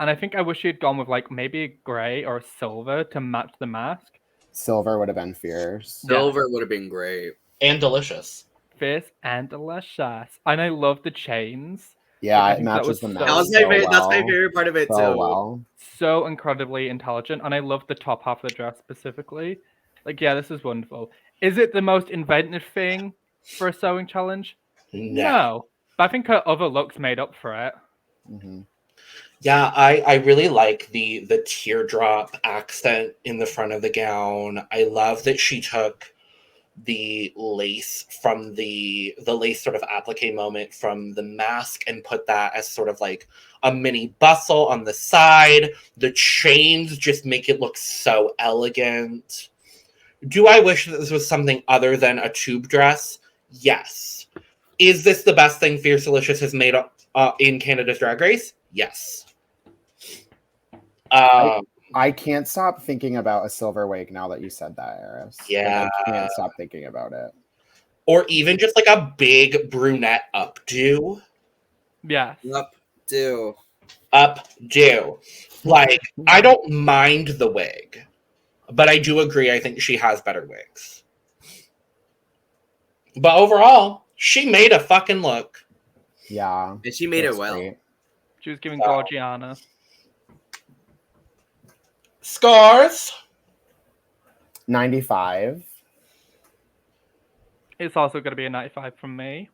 Speaker 3: And I think I wish she had gone with like maybe a grey or a silver to match the mask.
Speaker 4: Silver would have been fierce.
Speaker 2: Silver would have been great.
Speaker 1: And delicious.
Speaker 3: Fierce and delicious. And I love the chains.
Speaker 4: Yeah,
Speaker 3: like,
Speaker 4: it matches the mask.
Speaker 2: That's my favorite part of it
Speaker 4: so
Speaker 2: too.
Speaker 4: Well.
Speaker 3: So incredibly intelligent. And I love the top half of the dress specifically. Like, yeah, this is wonderful. Is it the most inventive thing for a sewing challenge? No. But I think her other looks made up for it.
Speaker 4: Mm-hmm.
Speaker 1: Yeah, I really like the teardrop accent in the front of the gown. I love that she took the lace from the lace sort of applique moment from the mask and put that as sort of like a mini bustle on the side. The chains just make it look so elegant. Do I wish that this was something other than a tube dress? Yes. Is this the best thing Fiercalicious has made in Canada's Drag Race? Yes.
Speaker 4: I can't stop thinking about a silver wig now that you said that, Eris.
Speaker 1: Yeah.
Speaker 4: Like, I can't stop thinking about it.
Speaker 1: Or even just like a big brunette updo.
Speaker 3: Yeah.
Speaker 1: Updo. Like, I don't mind the wig, but I do agree. I think she has better wigs. But overall, she made a fucking look.
Speaker 4: Yeah.
Speaker 2: And she made it well.
Speaker 4: Great.
Speaker 3: She was giving Gorgiana.
Speaker 1: Scars.
Speaker 4: 95.
Speaker 3: It's also going to be a 95 from me.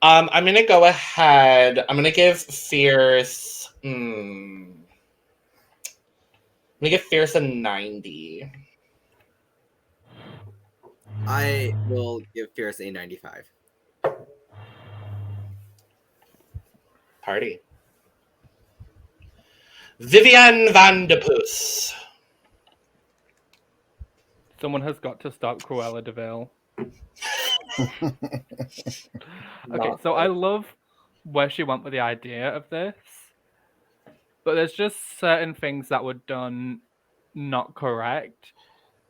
Speaker 1: I'm going to go ahead. I'm going to give Fierce... me give Fierce a 90.
Speaker 2: I will give Fierce a 95.
Speaker 1: Party. Vivian Vanderpuss.
Speaker 3: Someone has got to stop Cruella Deville. Okay, so I love where she went with the idea of this, but there's just certain things that were done not correct.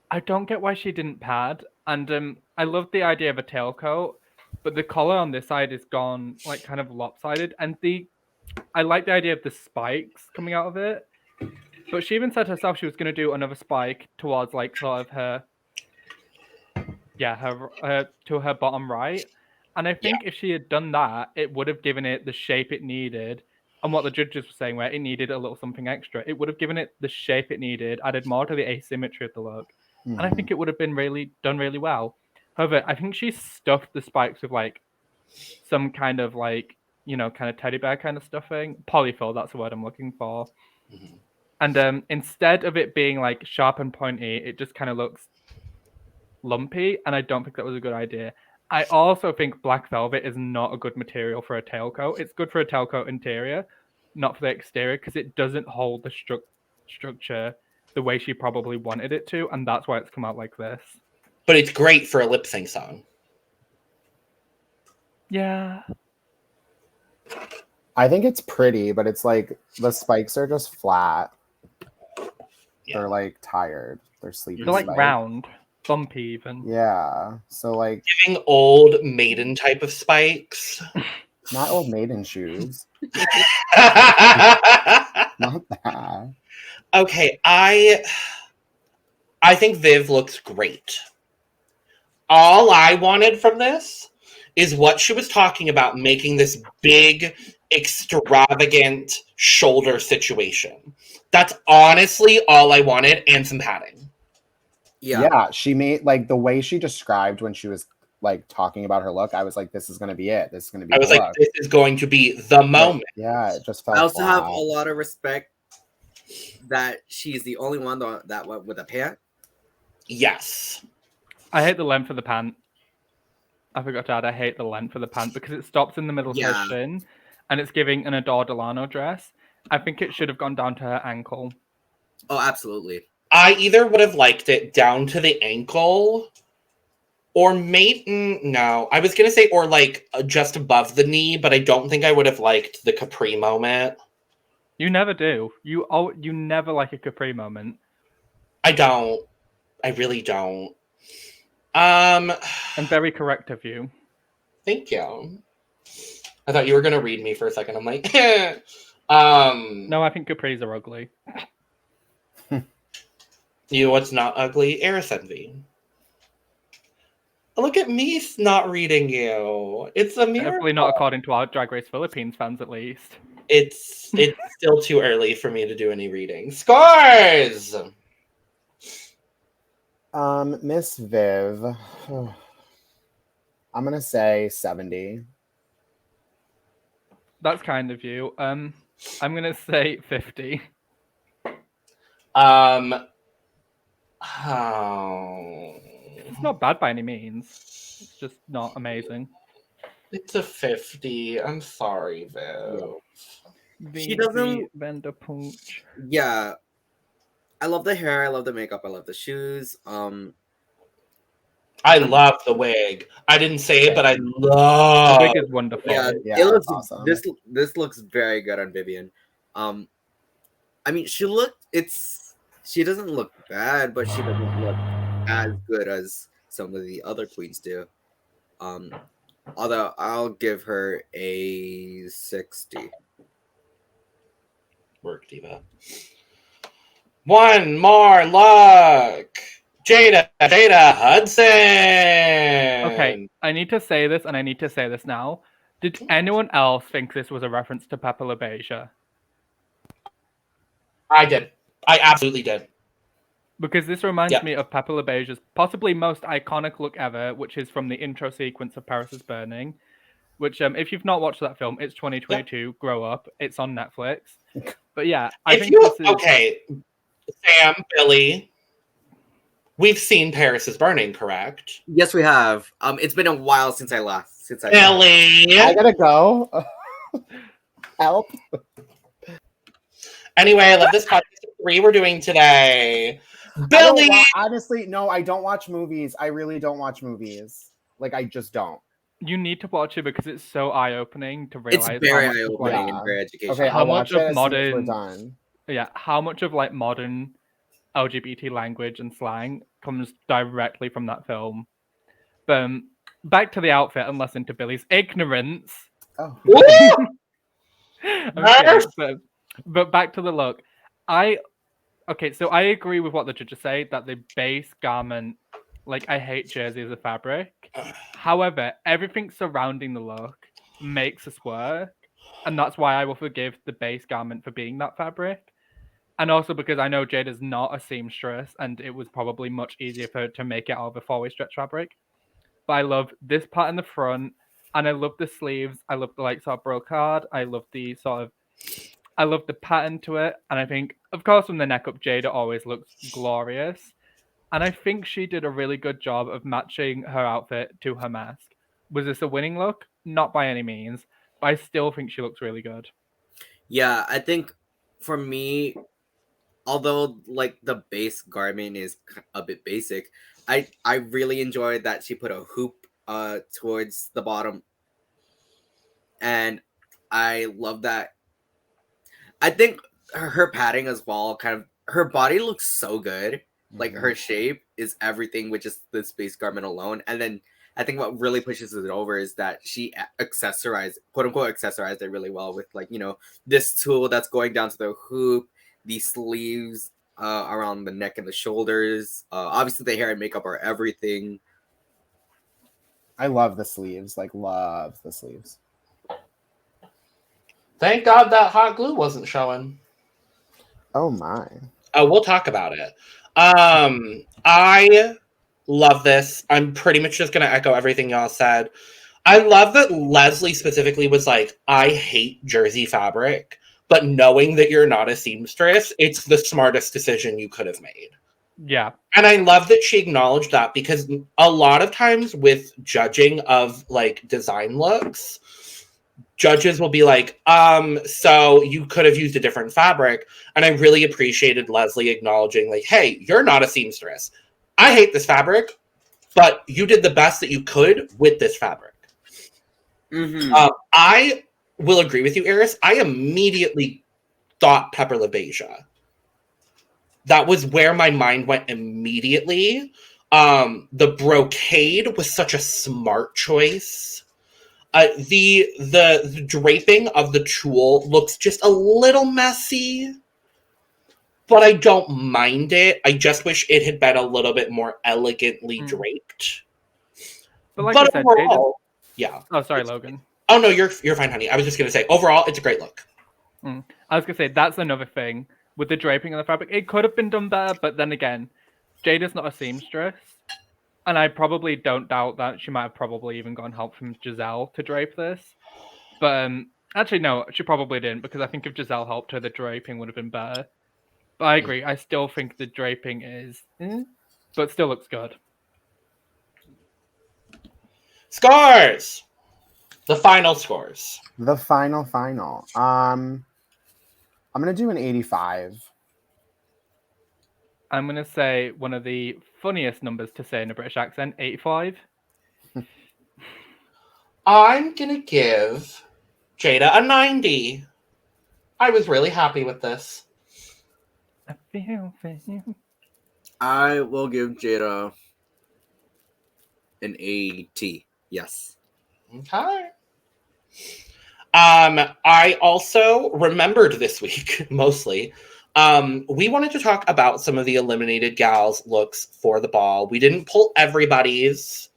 Speaker 3: I don't get why she didn't pad, and I love the idea of a tailcoat, but the collar on this side is gone like kind of lopsided, and I like the idea of the spikes coming out of it, but she even said herself she was going to do another spike towards like sort of her to her bottom right. And I think if she had done that, it would have given it the shape it needed. And what the judges were saying, where it needed a little something extra, it would have given it the shape it needed, added more to the asymmetry of the look. And I think it would have been done really well. However, I think she stuffed the spikes with like some kind of like, kind of teddy bear kind of stuffing. Polyfill, that's the word I'm looking for.
Speaker 1: Mm-hmm.
Speaker 3: And instead of it being like sharp and pointy, it just kind of looks lumpy, and I don't think that was a good idea. I also think black velvet is not a good material for a tailcoat. It's good for a tailcoat interior, not for the exterior, because it doesn't hold the structure the way she probably wanted it to, and that's why it's come out like this.
Speaker 1: But it's great for a lip sync song.
Speaker 3: Yeah.
Speaker 4: I think it's pretty, but it's like the spikes are just flat.
Speaker 1: Yeah.
Speaker 4: They're like tired. They're sleepy.
Speaker 3: They're like
Speaker 4: spikes.
Speaker 3: round, bumpy even.
Speaker 4: Yeah. So like
Speaker 1: giving old maiden type of spikes.
Speaker 4: Not Old Maiden shoes. Not that.
Speaker 1: Okay, I think Viv looks great. All I wanted from this is what she was talking about, making this big, extravagant shoulder situation. That's honestly all I wanted, and some padding.
Speaker 4: Yeah, she made, like, the way she described when she was, like, talking about her look, I was like, this is going to be it. This is going to be
Speaker 1: I was
Speaker 4: the
Speaker 1: like,
Speaker 4: look.
Speaker 1: this is going to be the moment.
Speaker 4: But, yeah, it just felt
Speaker 2: I also
Speaker 4: flat.
Speaker 2: have a lot of respect that she's the only one that went with a pant.
Speaker 1: Yes.
Speaker 3: I hate the length of the pant. I forgot to add, I hate the length of the pant because it stops in the middle of her shin and it's giving an Adore Delano dress. I think it should have gone down to her ankle.
Speaker 2: Oh, absolutely.
Speaker 1: I either would have liked it down to the ankle or no. I was going to say or like just above the knee, but I don't think I would have liked the capri moment.
Speaker 3: You never do. You never like a capri moment.
Speaker 1: I don't. I really don't.
Speaker 3: And very correct of you.
Speaker 1: Thank you. I thought you were gonna read me for a second. I'm like,
Speaker 3: No, I think capris are ugly.
Speaker 1: You know what's not ugly? Eris envy. Look at me not reading you. It's a miracle.
Speaker 3: Definitely not according to our Drag Race Philippines fans, at least.
Speaker 1: It's still too early for me to do any reading. Scores!
Speaker 4: Miss Viv, I'm gonna say 70.
Speaker 3: That's kind of you. I'm gonna say 50. It's not bad by any means. It's just not amazing.
Speaker 1: It's a 50. I'm sorry, Viv.
Speaker 2: She doesn't.
Speaker 3: Vanderpuss.
Speaker 2: Yeah, I love the hair. I love the makeup. I love the shoes.
Speaker 1: I love the wig. I didn't say it, but I love.
Speaker 3: The wig is wonderful.
Speaker 2: Yeah,
Speaker 4: Yeah,
Speaker 2: it looks
Speaker 4: awesome.
Speaker 2: This looks very good on Vivian. I mean, she doesn't look bad, but she doesn't look as good as some of the other queens do. Although I'll give her a 60.
Speaker 1: Work, Diva. One more look. Jada Hudson.
Speaker 3: Okay, I need to say this, and I need to say this now. Did anyone else think this was a reference to Pepe Le Beja?
Speaker 1: I did. I absolutely did.
Speaker 3: Because this reminds me of Pepe Le Beja's possibly most iconic look ever, which is from the intro sequence of Paris is Burning. Which, if you've not watched that film, it's 2022. Grow up. It's on Netflix. But yeah, I think this is...
Speaker 1: Okay, Sam, Billy. We've seen Paris is Burning, correct?
Speaker 2: Yes, we have. It's been a while since I last.
Speaker 1: Billy.
Speaker 4: I gotta go. Help.
Speaker 1: Anyway, I love this podcast of 3 we're doing today. Billy.
Speaker 4: Honestly, no, I don't watch movies. I really don't watch movies. Like, I just don't.
Speaker 3: You need to watch it because it's so eye-opening to realize
Speaker 2: It's very
Speaker 3: how much of,
Speaker 2: eye-opening and very educational.
Speaker 4: Okay,
Speaker 3: how
Speaker 4: I'll
Speaker 3: much
Speaker 4: watch
Speaker 3: of
Speaker 4: it
Speaker 3: modern
Speaker 4: as soon as we're done.
Speaker 3: Yeah, how much of like modern LGBT language and slang comes directly from that film. But back to the outfit and less into Billy's ignorance.
Speaker 4: Oh.
Speaker 3: I'm kidding, but back to the look. So I agree with what the judges say that the base garment, like I hate jersey as a fabric. However, everything surrounding the look makes us work, and that's why I will forgive the base garment for being that fabric. And also because I know Jada's not a seamstress, and it was probably much easier for her to make it out of a 4-way stretch fabric. But I love this part in the front, and I love the sleeves. I love the like sort of brocade. I love the pattern to it. And I think, of course, from the neck up, Jada always looks glorious. And I think she did a really good job of matching her outfit to her mask. Was this a winning look? Not by any means, but I still think she looks really good.
Speaker 2: Yeah, I think for me, although like the base garment is a bit basic, I really enjoyed that she put a hoop towards the bottom, and I love that. I think her padding as well, kind of her body looks so good. Like her shape is everything with just this base garment alone, and then I think what really pushes it over is that she accessorized, quote unquote, accessorized it really well with like, you know, this tool that's going down to the hoop, the sleeves around the neck and the shoulders. Obviously, the hair and makeup are everything.
Speaker 4: I love the sleeves. Like, love the sleeves.
Speaker 1: Thank God that hot glue wasn't showing.
Speaker 4: Oh my.
Speaker 1: Oh, we'll talk about it. I love this. I'm pretty much just going to echo everything y'all said. I love that Leslie specifically was like, I hate jersey fabric, but knowing that you're not a seamstress, it's the smartest decision you could have made.
Speaker 3: Yeah.
Speaker 1: And I love that she acknowledged that, because a lot of times with judging of like design looks, judges will be like, so you could have used a different fabric. And I really appreciated Leslie acknowledging like, hey, you're not a seamstress. I hate this fabric, but you did the best that you could with this fabric.
Speaker 2: Mm-hmm.
Speaker 1: I will agree with you, Eris. I immediately thought Pepper LaBeija. That was where my mind went immediately. The brocade was such a smart choice. The draping of the tulle looks just a little messy, but I don't mind it. I just wish it had been a little bit more elegantly draped.
Speaker 3: But like I said,
Speaker 1: overall, yeah.
Speaker 3: Oh, sorry, Logan.
Speaker 1: Oh no, you're fine, honey. I was just gonna say, overall, it's a great look.
Speaker 3: I was gonna say that's another thing with the draping of the fabric. It could have been done better, but then again, Jada's not a seamstress. And I probably don't doubt that she might have probably even gotten help from Gisele to drape this. But actually, no, she probably didn't, because I think if Gisele helped her, the draping would have been better. But I agree. I still think the draping is, but still looks good.
Speaker 1: Scores! The final scores.
Speaker 4: The final. I'm going to do an 85.
Speaker 3: I'm going to say one of the funniest numbers to say in a British accent, 85.
Speaker 1: I'm going to give Jada a 90. I was really happy with this.
Speaker 3: I feel for you.
Speaker 2: I will give Jada an 80. Yes.
Speaker 1: Okay. I also remembered this week, mostly, we wanted to talk about some of the eliminated gals' looks for the ball. We didn't pull everybody's.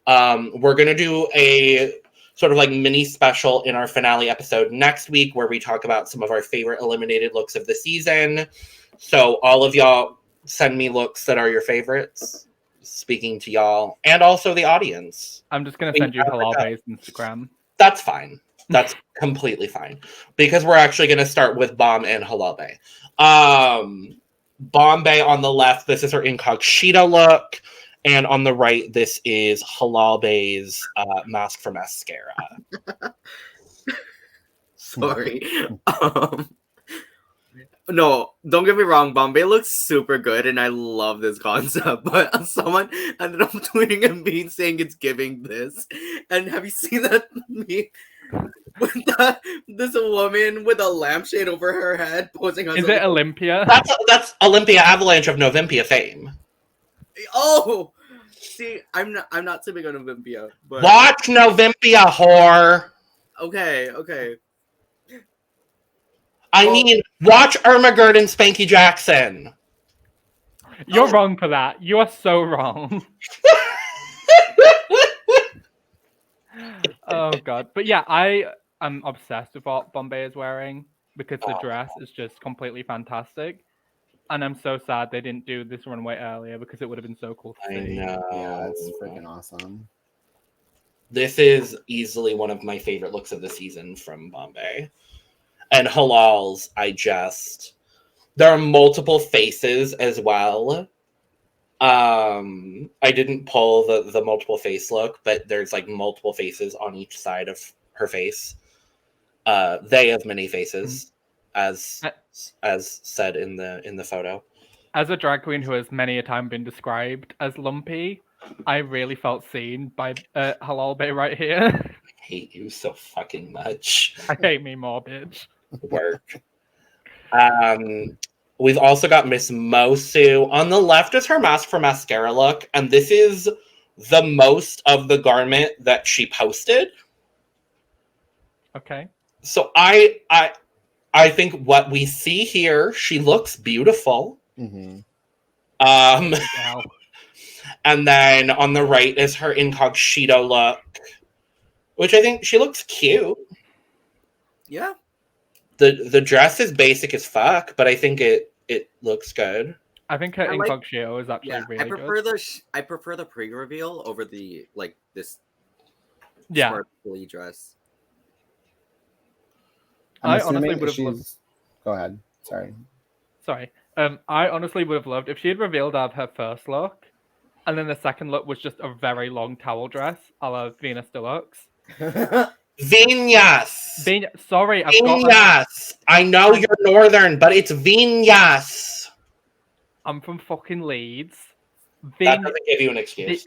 Speaker 1: We're going to do a sort of like mini special in our finale episode next week where we talk about some of our favorite eliminated looks of the season. So all of y'all send me looks that are your favorites, speaking to y'all, and also the audience.
Speaker 3: I'm just going to send you Halabe's Instagram.
Speaker 1: That's fine. That's completely fine. Because we're actually going to start with Bomb and Halabe. Bombay on the left, this is her Incog-She-To look. And on the right, this is Halal Bay's Masc for Mascara.
Speaker 2: Sorry. No, don't get me wrong. Bombay looks super good, and I love this concept. But someone ended up tweeting and being saying it's giving this. And have you seen that meme with this woman with a lampshade over her head posing?
Speaker 3: Is it Olympia?
Speaker 1: That's Olympia Avalanche of Novimpia fame.
Speaker 2: Oh, see, I'm not too big on Olympia. But
Speaker 1: Watch Novimpia, whore.
Speaker 2: Okay.
Speaker 1: I mean, watch Irma Gerd and Spanky Jackson.
Speaker 3: You're wrong for that. You are so wrong. Oh god. But yeah, I am obsessed with what Bombay is wearing because the dress is just completely fantastic. And I'm so sad they didn't do this runway earlier because it would have been so cool to see.
Speaker 1: I know.
Speaker 4: Yeah, it's freaking awesome.
Speaker 1: This is easily one of my favorite looks of the season from Bombay. And Halal's, there are multiple faces as well. I didn't pull the multiple face look, but there's like multiple faces on each side of her face. They have many faces, as said in the photo.
Speaker 3: As a drag queen who has many a time been described as lumpy, I really felt seen by Halal Bay right here.
Speaker 1: I hate you so fucking much.
Speaker 3: I hate me more, bitch.
Speaker 1: Work. We've also got Miss Mosu. On the left is her Masc for Mascara look, and this is the most of the garment that she posted.
Speaker 3: Okay.
Speaker 1: So I think what we see here, she looks beautiful.
Speaker 4: Mm-hmm.
Speaker 3: Wow.
Speaker 1: And then on the right is her Incog-She-To look, which I think she looks cute.
Speaker 2: Yeah.
Speaker 1: The dress is basic as fuck, but I think it looks good.
Speaker 3: I think her Incog-She-To is actually really good.
Speaker 2: I prefer the pre-reveal over the this sparkly dress.
Speaker 3: I honestly would have loved.
Speaker 4: Go ahead. Sorry.
Speaker 3: I honestly would have loved if she had revealed out her first look, and then the second look was just a very long towel dress, a la Venus Deluxe.
Speaker 1: Vinyas.
Speaker 3: Sorry, I've
Speaker 1: Vinyas. I know you're northern, but it's Vinyas.
Speaker 3: I'm from fucking Leeds.
Speaker 1: That doesn't give you an excuse.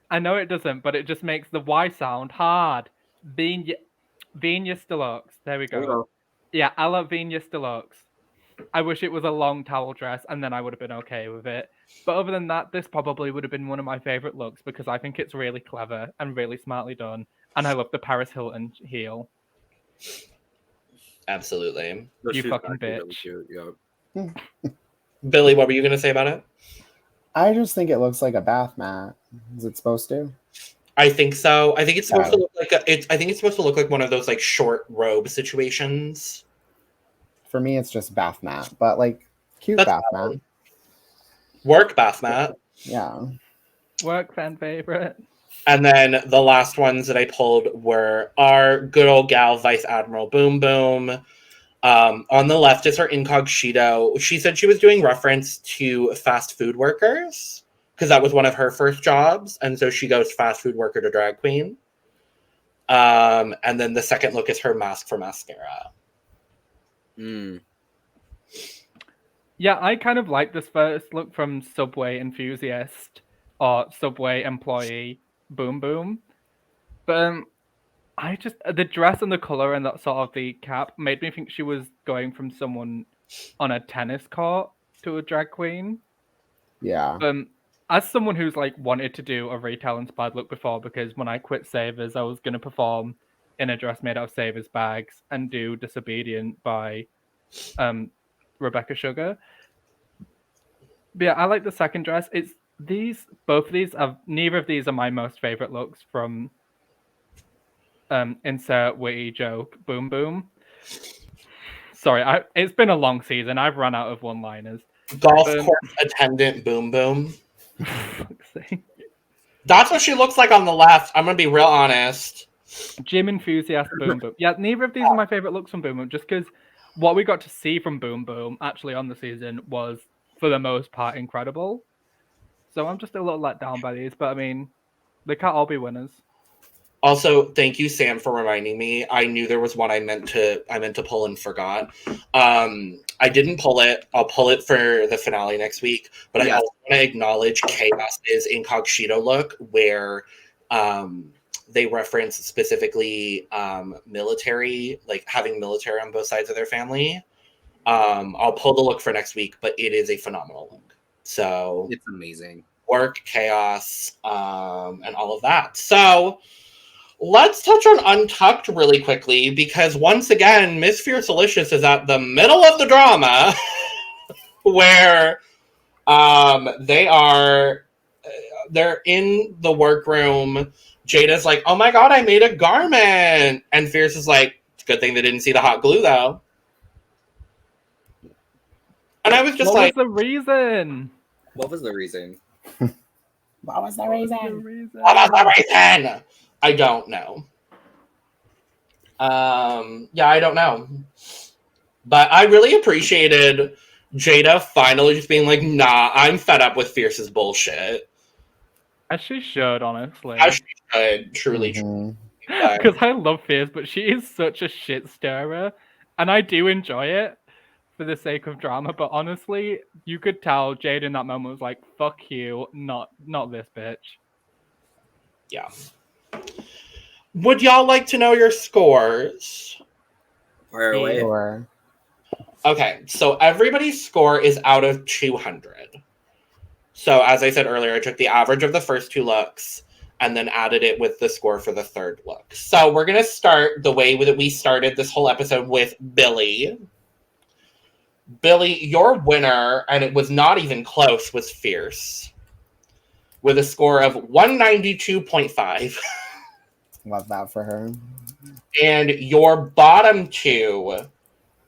Speaker 3: I know it doesn't, but it just makes the Y sound hard. Venus Deluxe. There we go. Yeah, I love Venus Deluxe. I wish it was a long towel dress, and then I would have been okay with it. But other than that, this probably would have been one of my favorite looks because I think it's really clever and really smartly done. And I love the Paris Hilton heel.
Speaker 1: Absolutely.
Speaker 3: You fucking bitch.
Speaker 2: Really
Speaker 1: Billy, what were you going to say about it?
Speaker 4: I just think it looks like a bath mat. Is it supposed to?
Speaker 1: I think so. I think it's supposed to look like I think it's supposed to look like one of those like short robe situations.
Speaker 4: For me, it's just bath mat, but like cute bath mat.
Speaker 1: Work bath mat.
Speaker 4: Yeah.
Speaker 3: Work fan favorite.
Speaker 1: And then the last ones that I pulled were our good old gal, Vice Admiral Boom Boom. On the left is her Incog-She-To. She said she was doing reference to fast food workers because that was one of her first jobs. And so she goes fast food worker to drag queen. And then the second look is her Masc for Mascara.
Speaker 3: Yeah, I kind of like this first look from Subway enthusiast or Subway employee Boom Boom. But I just, the dress and the color and that sort of the cap made me think she was going from someone on a tennis court to a drag queen.
Speaker 4: Yeah.
Speaker 3: As someone who's like wanted to do a retail inspired look before, because when I quit Savers, I was going to perform in a dress made out of Savers bags and do Disobedient by Rebecca Sugar. But yeah, I like the second dress. It's both of these are, neither of these are my most favorite looks from insert witty joke Boom Boom. Sorry, it's been a long season. I've run out of one-liners.
Speaker 1: Golf course attendant Boom Boom. That's what she looks like on the left. I'm gonna be real honest.
Speaker 3: Gym enthusiast Boom Boom. Yeah, neither of these are my favorite looks from Boom Boom, just because what we got to see from Boom Boom actually on the season was for the most part, incredible. So I'm just a little let down by these, but I mean, they can't all be winners.
Speaker 1: Also, thank you, Sam, for reminding me. I knew there was one I meant to pull and forgot. I didn't pull it. I'll pull it for the finale next week. But I also want to acknowledge Chaos's Incog-She-To look, where they reference specifically military, like having military on both sides of their family. I'll pull the look for next week, but it is a phenomenal look. So
Speaker 2: it's amazing.
Speaker 1: Work, Chaos, and all of that. So let's touch on Untucked really quickly, because once again, Miss Fiercalicious is at the middle of the drama where they're in the workroom. Jada's like, oh my god, I made a garment. And Fierce is like, it's a good thing they didn't see the hot glue though. And I was just
Speaker 3: what was the reason?
Speaker 2: What was the reason?
Speaker 4: What was the reason?
Speaker 1: What was the reason? I don't know. Yeah, I don't know. But I really appreciated Jada finally just being like, nah, I'm fed up with Fierce's bullshit.
Speaker 3: As she should, honestly.
Speaker 1: As she should, truly.
Speaker 3: Because I love Fierce, but she is such a shit stirrer. And I do enjoy it for the sake of drama. But honestly, you could tell Jada in that moment was like, fuck you, not this bitch.
Speaker 1: Yeah. Would y'all like to know your scores?
Speaker 2: Fire away.
Speaker 4: Sure.
Speaker 1: Okay, so everybody's score is out of 200. So as I said earlier, I took the average of the first two looks and then added it with the score for the third look. So we're going to start the way that we started this whole episode with Billy. Billy, your winner, and it was not even close, was Fierce, with a score of 192.5.
Speaker 4: Love that for her.
Speaker 1: And your bottom two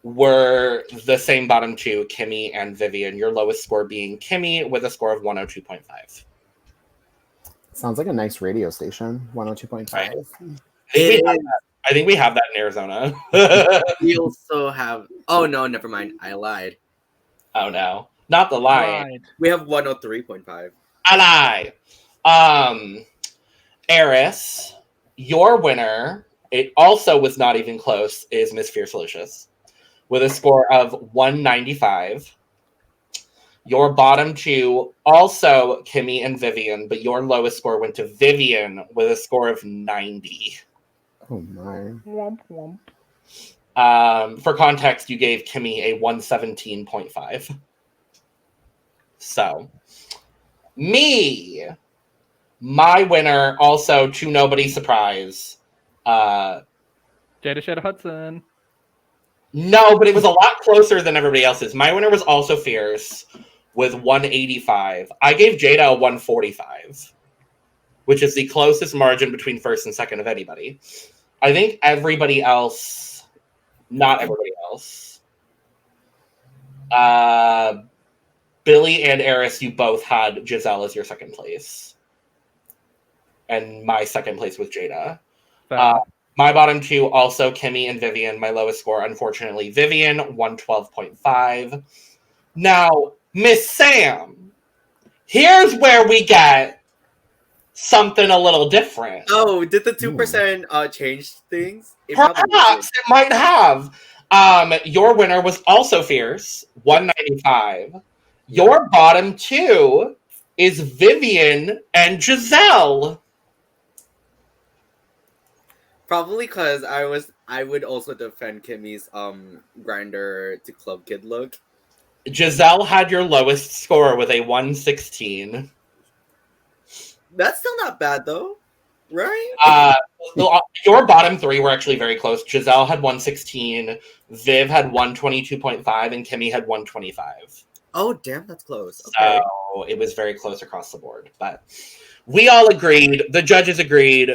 Speaker 1: were the same bottom two, Kimmy and Vivian. Your lowest score being Kimmy with a score of 102.5.
Speaker 4: Sounds like a nice radio station. 102.5.
Speaker 1: Right. I think we have that in Arizona.
Speaker 2: We also have... Oh, no, never mind. I lied.
Speaker 1: Oh, no. Not the lie.
Speaker 2: We have 103.5.
Speaker 1: I lie. Eris, your winner, it also was not even close, is Miss Fiercalicious, with a score of 195. Your bottom two, also Kimmy and Vivian, but your lowest score went to Vivian with a score of 90.
Speaker 4: Oh my.
Speaker 3: Womp womp.
Speaker 1: For context, you gave Kimmy a 117.5. So, my winner, also to nobody's surprise.
Speaker 3: Shayda Hudson.
Speaker 1: No, but it was a lot closer than everybody else's. My winner was also Fierce with 185. I gave Jada a 145, which is the closest margin between first and second of anybody. I think everybody else, not everybody else. Billy and Eris, you both had Gisele as your second place. And my second place was Jada. My bottom two, also Kimmy and Vivian. My lowest score, unfortunately, Vivian, 112.5. Now, Miss Sam, here's where we get something a little different.
Speaker 2: Oh, did the 2% change things?
Speaker 1: Perhaps it might have. Your winner was also Fierce, 195. Your bottom two is Vivian and Gisele.
Speaker 2: Probably because I would also defend Kimmy's grinder to club kid look.
Speaker 1: Gisele had your lowest score with a 116.
Speaker 2: That's still not bad though, right?
Speaker 1: Your bottom three were actually very close. Gisele had 116, Viv had 122.5, and Kimmy had 125.
Speaker 2: Oh damn, that's close. Okay.
Speaker 1: So it was very close across the board. But we all agreed, the judges agreed,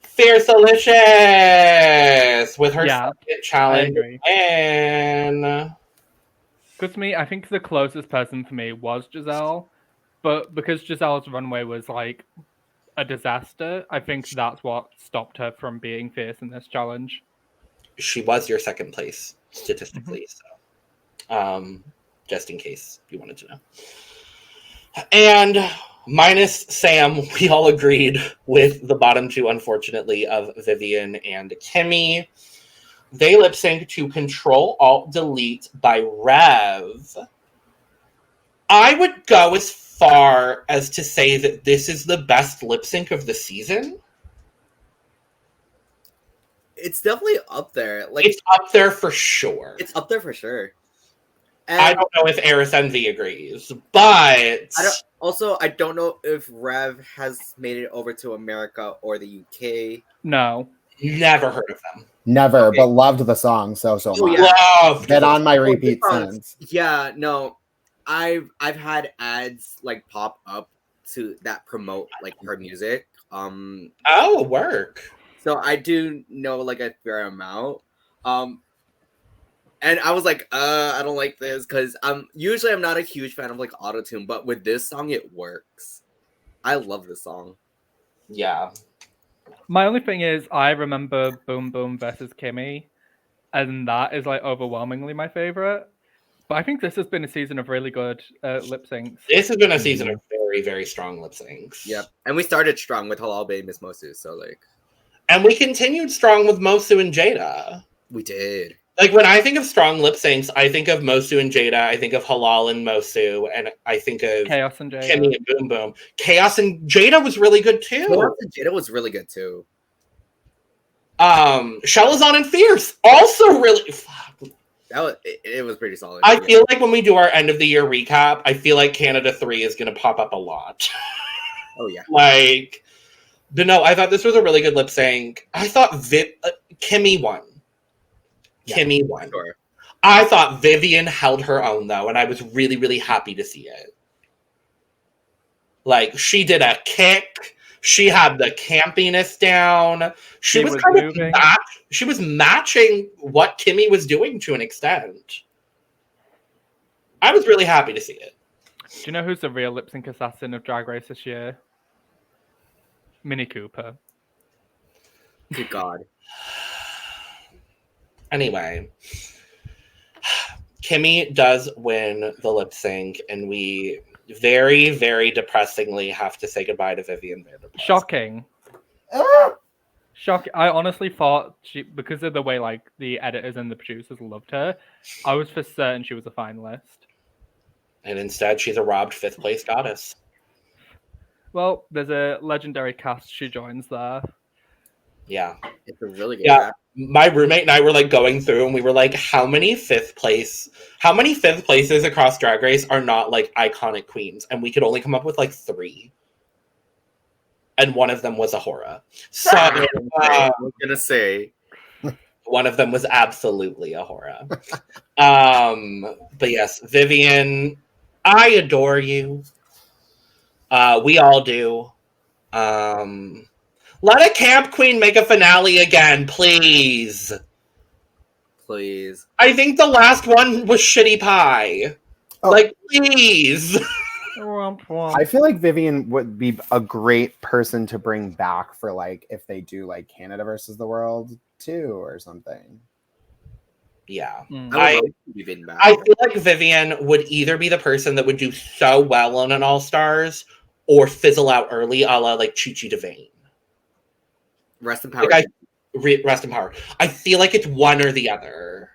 Speaker 1: Fiercalicious with her second challenge. And
Speaker 3: because to me, I think the closest person for me was Gisele, but because Gisele's runway was like a disaster, I think that's what stopped her from being fierce in this challenge.
Speaker 1: She was your second place statistically. So just in case you wanted to know. And minus Sam, we all agreed with the bottom two, unfortunately, of Vivian and Kimmy. They lip sync to Control Alt Delete by Rev. I would go as far as to say that this is the best lip sync of the season.
Speaker 2: It's definitely up there. Like,
Speaker 1: it's up there for sure.
Speaker 2: It's up there for sure. And
Speaker 1: I don't know if Eris Envy agrees, but
Speaker 2: I don't know if Rev has made it over to America or the UK.
Speaker 3: No,
Speaker 1: never heard of them.
Speaker 4: Never,
Speaker 2: Okay.
Speaker 4: but loved the song so much.
Speaker 2: Yeah.
Speaker 1: Loved
Speaker 4: Been
Speaker 1: them.
Speaker 4: on my repeat since.
Speaker 2: Yeah, no, I've had ads like pop up that promote like her music.
Speaker 1: Oh, work.
Speaker 2: So I do know like a fair amount. And I was like, I don't like this because I'm not a huge fan of like autotune, but with this song it works. I love this song.
Speaker 1: Yeah.
Speaker 3: my only thing is I remember Boom Boom versus Kimmy, and that is like overwhelmingly my favorite. But I think this has been a season of really good lip syncs.
Speaker 1: This has been a season of very, very strong lip syncs.
Speaker 2: Yep. And we started strong with Halal Bay Miss Mosu, so like
Speaker 1: And we continued strong with Mosu and Jada.
Speaker 2: we did.
Speaker 1: Like, when I think of strong lip syncs, I think of Mosu and Jada, I think of Halal and Mosu, and I think of
Speaker 3: Chaos and Jada.
Speaker 1: Kimmy and Boom Boom. Chaos and Jada was really good too.
Speaker 2: Jada was really good too.
Speaker 1: Shelazon and Fierce also really.
Speaker 2: It was pretty solid.
Speaker 1: I feel like when we do our end of the year recap, I feel like Canada 3 is going to pop up a lot.
Speaker 2: Oh yeah.
Speaker 1: Like, but no, I thought this was a really good lip sync. I thought Kimmy won.
Speaker 2: Yeah,
Speaker 1: Kimmy won.
Speaker 2: Sure.
Speaker 1: I thought Vivian held her own though, and I was really, really happy to see it. Like, she did a kick. She had the campiness down. She was kind
Speaker 3: moving.
Speaker 1: she was matching what Kimmy was doing to an extent. I was really happy to see it.
Speaker 3: Do you know who's the real lip sync assassin of Drag Race this year? Mini Cooper.
Speaker 2: Good God.
Speaker 1: Anyway, Kimmy does win the lip sync, and we very, very depressingly have to say goodbye to Vivian Vanderpuss.
Speaker 3: Shocking. Shocking. I honestly thought because of the way like the editors and the producers loved her, I was for certain she was a finalist.
Speaker 1: And instead, she's a robbed 5th place goddess.
Speaker 3: Well, there's a legendary cast she joins there.
Speaker 1: Yeah.
Speaker 2: It's a really good
Speaker 1: Yeah. My roommate and I were like going through, and we were like, how many 5th places across Drag Race are not like iconic queens? And we could only come up with like 3. And one of them was Ahura. So
Speaker 2: I was gonna say
Speaker 1: one of them was absolutely Ahura. But yes, Vivian, I adore you. We all do. Let a camp queen make a finale again, please.
Speaker 2: please.
Speaker 1: I think the last one was Shitty Pie.
Speaker 4: Oh.
Speaker 1: Like, please.
Speaker 4: I feel like Vivian would be a great person to bring back for like if they do like Canada versus the World 2 or something.
Speaker 1: Yeah.
Speaker 2: I
Speaker 1: feel like Vivian would either be the person that would do so well on an All-Stars or fizzle out early, a la like Chi-Chi DeVayne.
Speaker 2: Rest in power.
Speaker 1: Like rest in power. I feel like it's one or the other.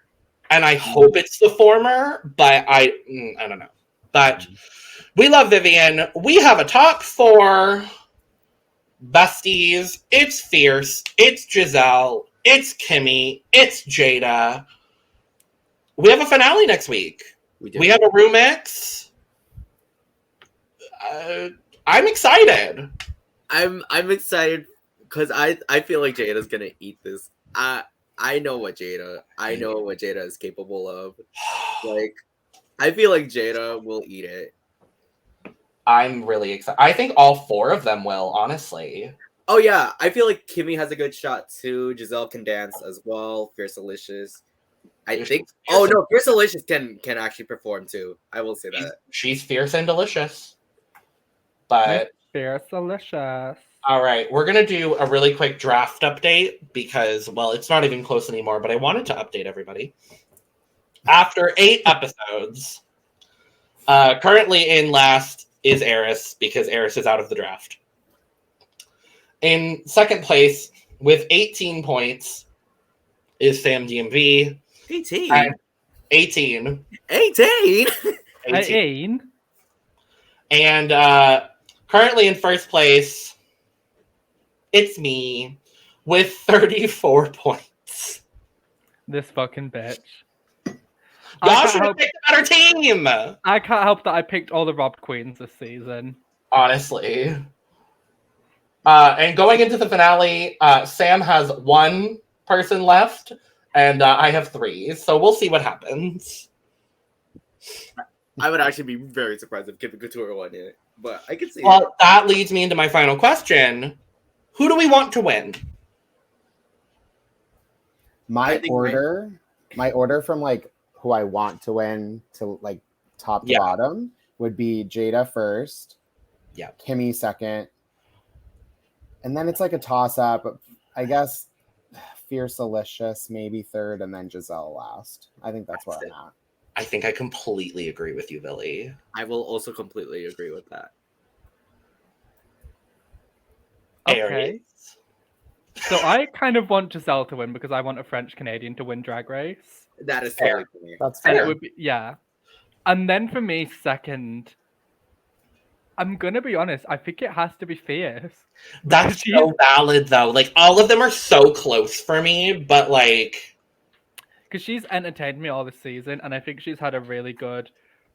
Speaker 1: And I hope it's the former, but I don't know. But we love Vivian. We have a top 4 besties. It's Fierce. It's Gisele. It's Kimmy. It's Jada. We have a finale next week. We have a remix. I'm excited.
Speaker 2: I'm excited because I feel like Jada's gonna eat this. I know what Jada is capable of. Like, I feel like Jada will eat it.
Speaker 1: I'm really excited. I think all 4 of them will, honestly.
Speaker 2: Oh yeah, I feel like Kimmy has a good shot too. Gisele can dance as well. Fiercalicious. I think. Oh no, Fiercalicious can actually perform too. I will say that.
Speaker 1: She's fierce and delicious. But
Speaker 3: Fiercalicious.
Speaker 1: All right, we're gonna do a really quick draft update because, well, it's not even close anymore. But I wanted to update everybody. After 8 episodes, Currently in last is Eris, because Eris is out of the draft. In second place with 18 points is Sam DMV.
Speaker 2: 18.
Speaker 1: 18.
Speaker 2: 18.
Speaker 3: 18.
Speaker 1: And currently in first place, it's me with 34 points.
Speaker 3: This fucking bitch.
Speaker 1: Y'all should have picked a better team.
Speaker 3: I can't help that I picked all the robbed queens this season.
Speaker 1: Honestly. And going into the finale, Sam has one person left, and I have 3. So we'll see what happens.
Speaker 2: I would actually be very surprised if Kimmy Couture won it, but I can see
Speaker 1: Well, that leads me into my final question. Who do we want to win?
Speaker 4: My order from like who I want to win to like top to bottom would be Jada first, Kimmy second, and then it's like a toss up. I guess Fiercalicious maybe third, and then Gisele last. I think that's where I'm at.
Speaker 1: I think I completely agree with you, Billy.
Speaker 2: I will also completely agree with that.
Speaker 3: Okay.
Speaker 1: Aries.
Speaker 3: So I kind of want Gisele to win because I want a French Canadian to win Drag Race.
Speaker 2: That is
Speaker 1: fair.
Speaker 2: Totally
Speaker 4: That's
Speaker 3: And
Speaker 4: fair.
Speaker 3: it would be, yeah. And then for me, second, I'm gonna be honest, I think it has to be Fierce.
Speaker 1: That's so valid, though. Like, all of them are so close for me, but like,
Speaker 3: because she's entertained me all this season, and I think she's had a really good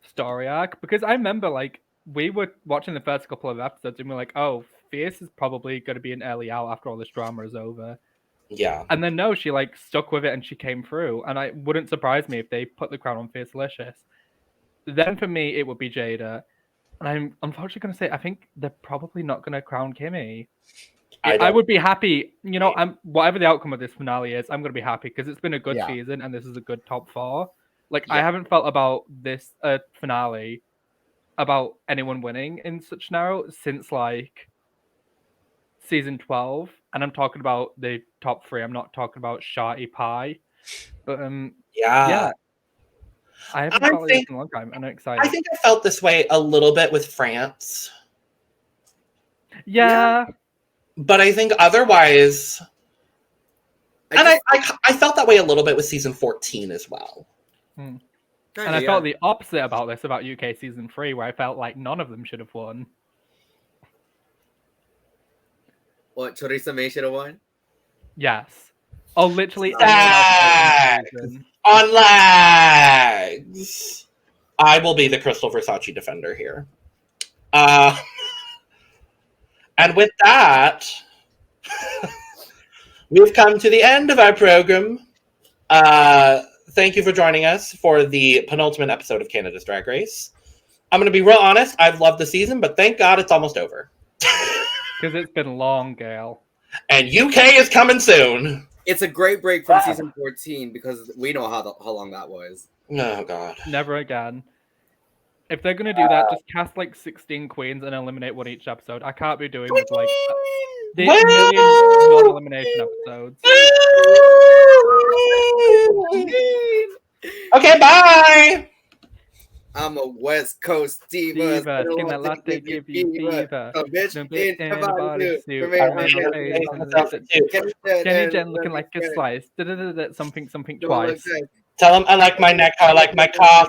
Speaker 3: story arc. Because I remember, like, we were watching the first couple of episodes, and we're like, "Oh, Fierce is probably going to be an early out after all this drama is over."
Speaker 1: yeah.
Speaker 3: And then no, she like stuck with it, and she came through. And I wouldn't surprise me if they put the crown on Fiercalicious. Then for me, it would be Jada, and I'm unfortunately going to say I think they're probably not going to crown Kimmy. I would be happy, you know. Whatever the outcome of this finale is, I'm gonna be happy because it's been a good season and this is a good top 4. Like I haven't felt about this finale about anyone winning in such narrow since like season 12, and I'm talking about the top 3. I'm not talking about Shotty Pie, but yeah. I haven't felt like this in a long time, and I'm excited.
Speaker 1: I think I felt this way a little bit with France.
Speaker 3: Yeah.
Speaker 1: But I think otherwise, I felt that way a little bit with season 14 as well.
Speaker 3: And I felt the opposite about this about UK season 3, where I felt like none of them should have won.
Speaker 2: What, Teresa May should have won?
Speaker 3: Yes. Oh, literally.
Speaker 1: On legs. I will be the Crystal Versace defender here. And with that, we've come to the end of our program. Thank you for joining us for the penultimate episode of Canada's Drag Race. I'm going to be real honest. I've loved the season, but thank God it's almost over.
Speaker 3: Because it's been long, Gail.
Speaker 1: And UK is coming soon.
Speaker 2: It's a great break from season 14 because we know how long that was.
Speaker 1: Oh, God.
Speaker 3: Never again. If they're going to do that, just cast like 16 queens and eliminate one each episode. I can't be doing with like the million non-elimination episodes.
Speaker 1: Okay, bye!
Speaker 2: I'm a West Coast diva.
Speaker 3: Skin that latte give you fever.
Speaker 2: A bitch in a bodysuit.
Speaker 3: Jenny Jen looking like a slice. Something twice.
Speaker 1: Tell him I like my neck, I like my cock.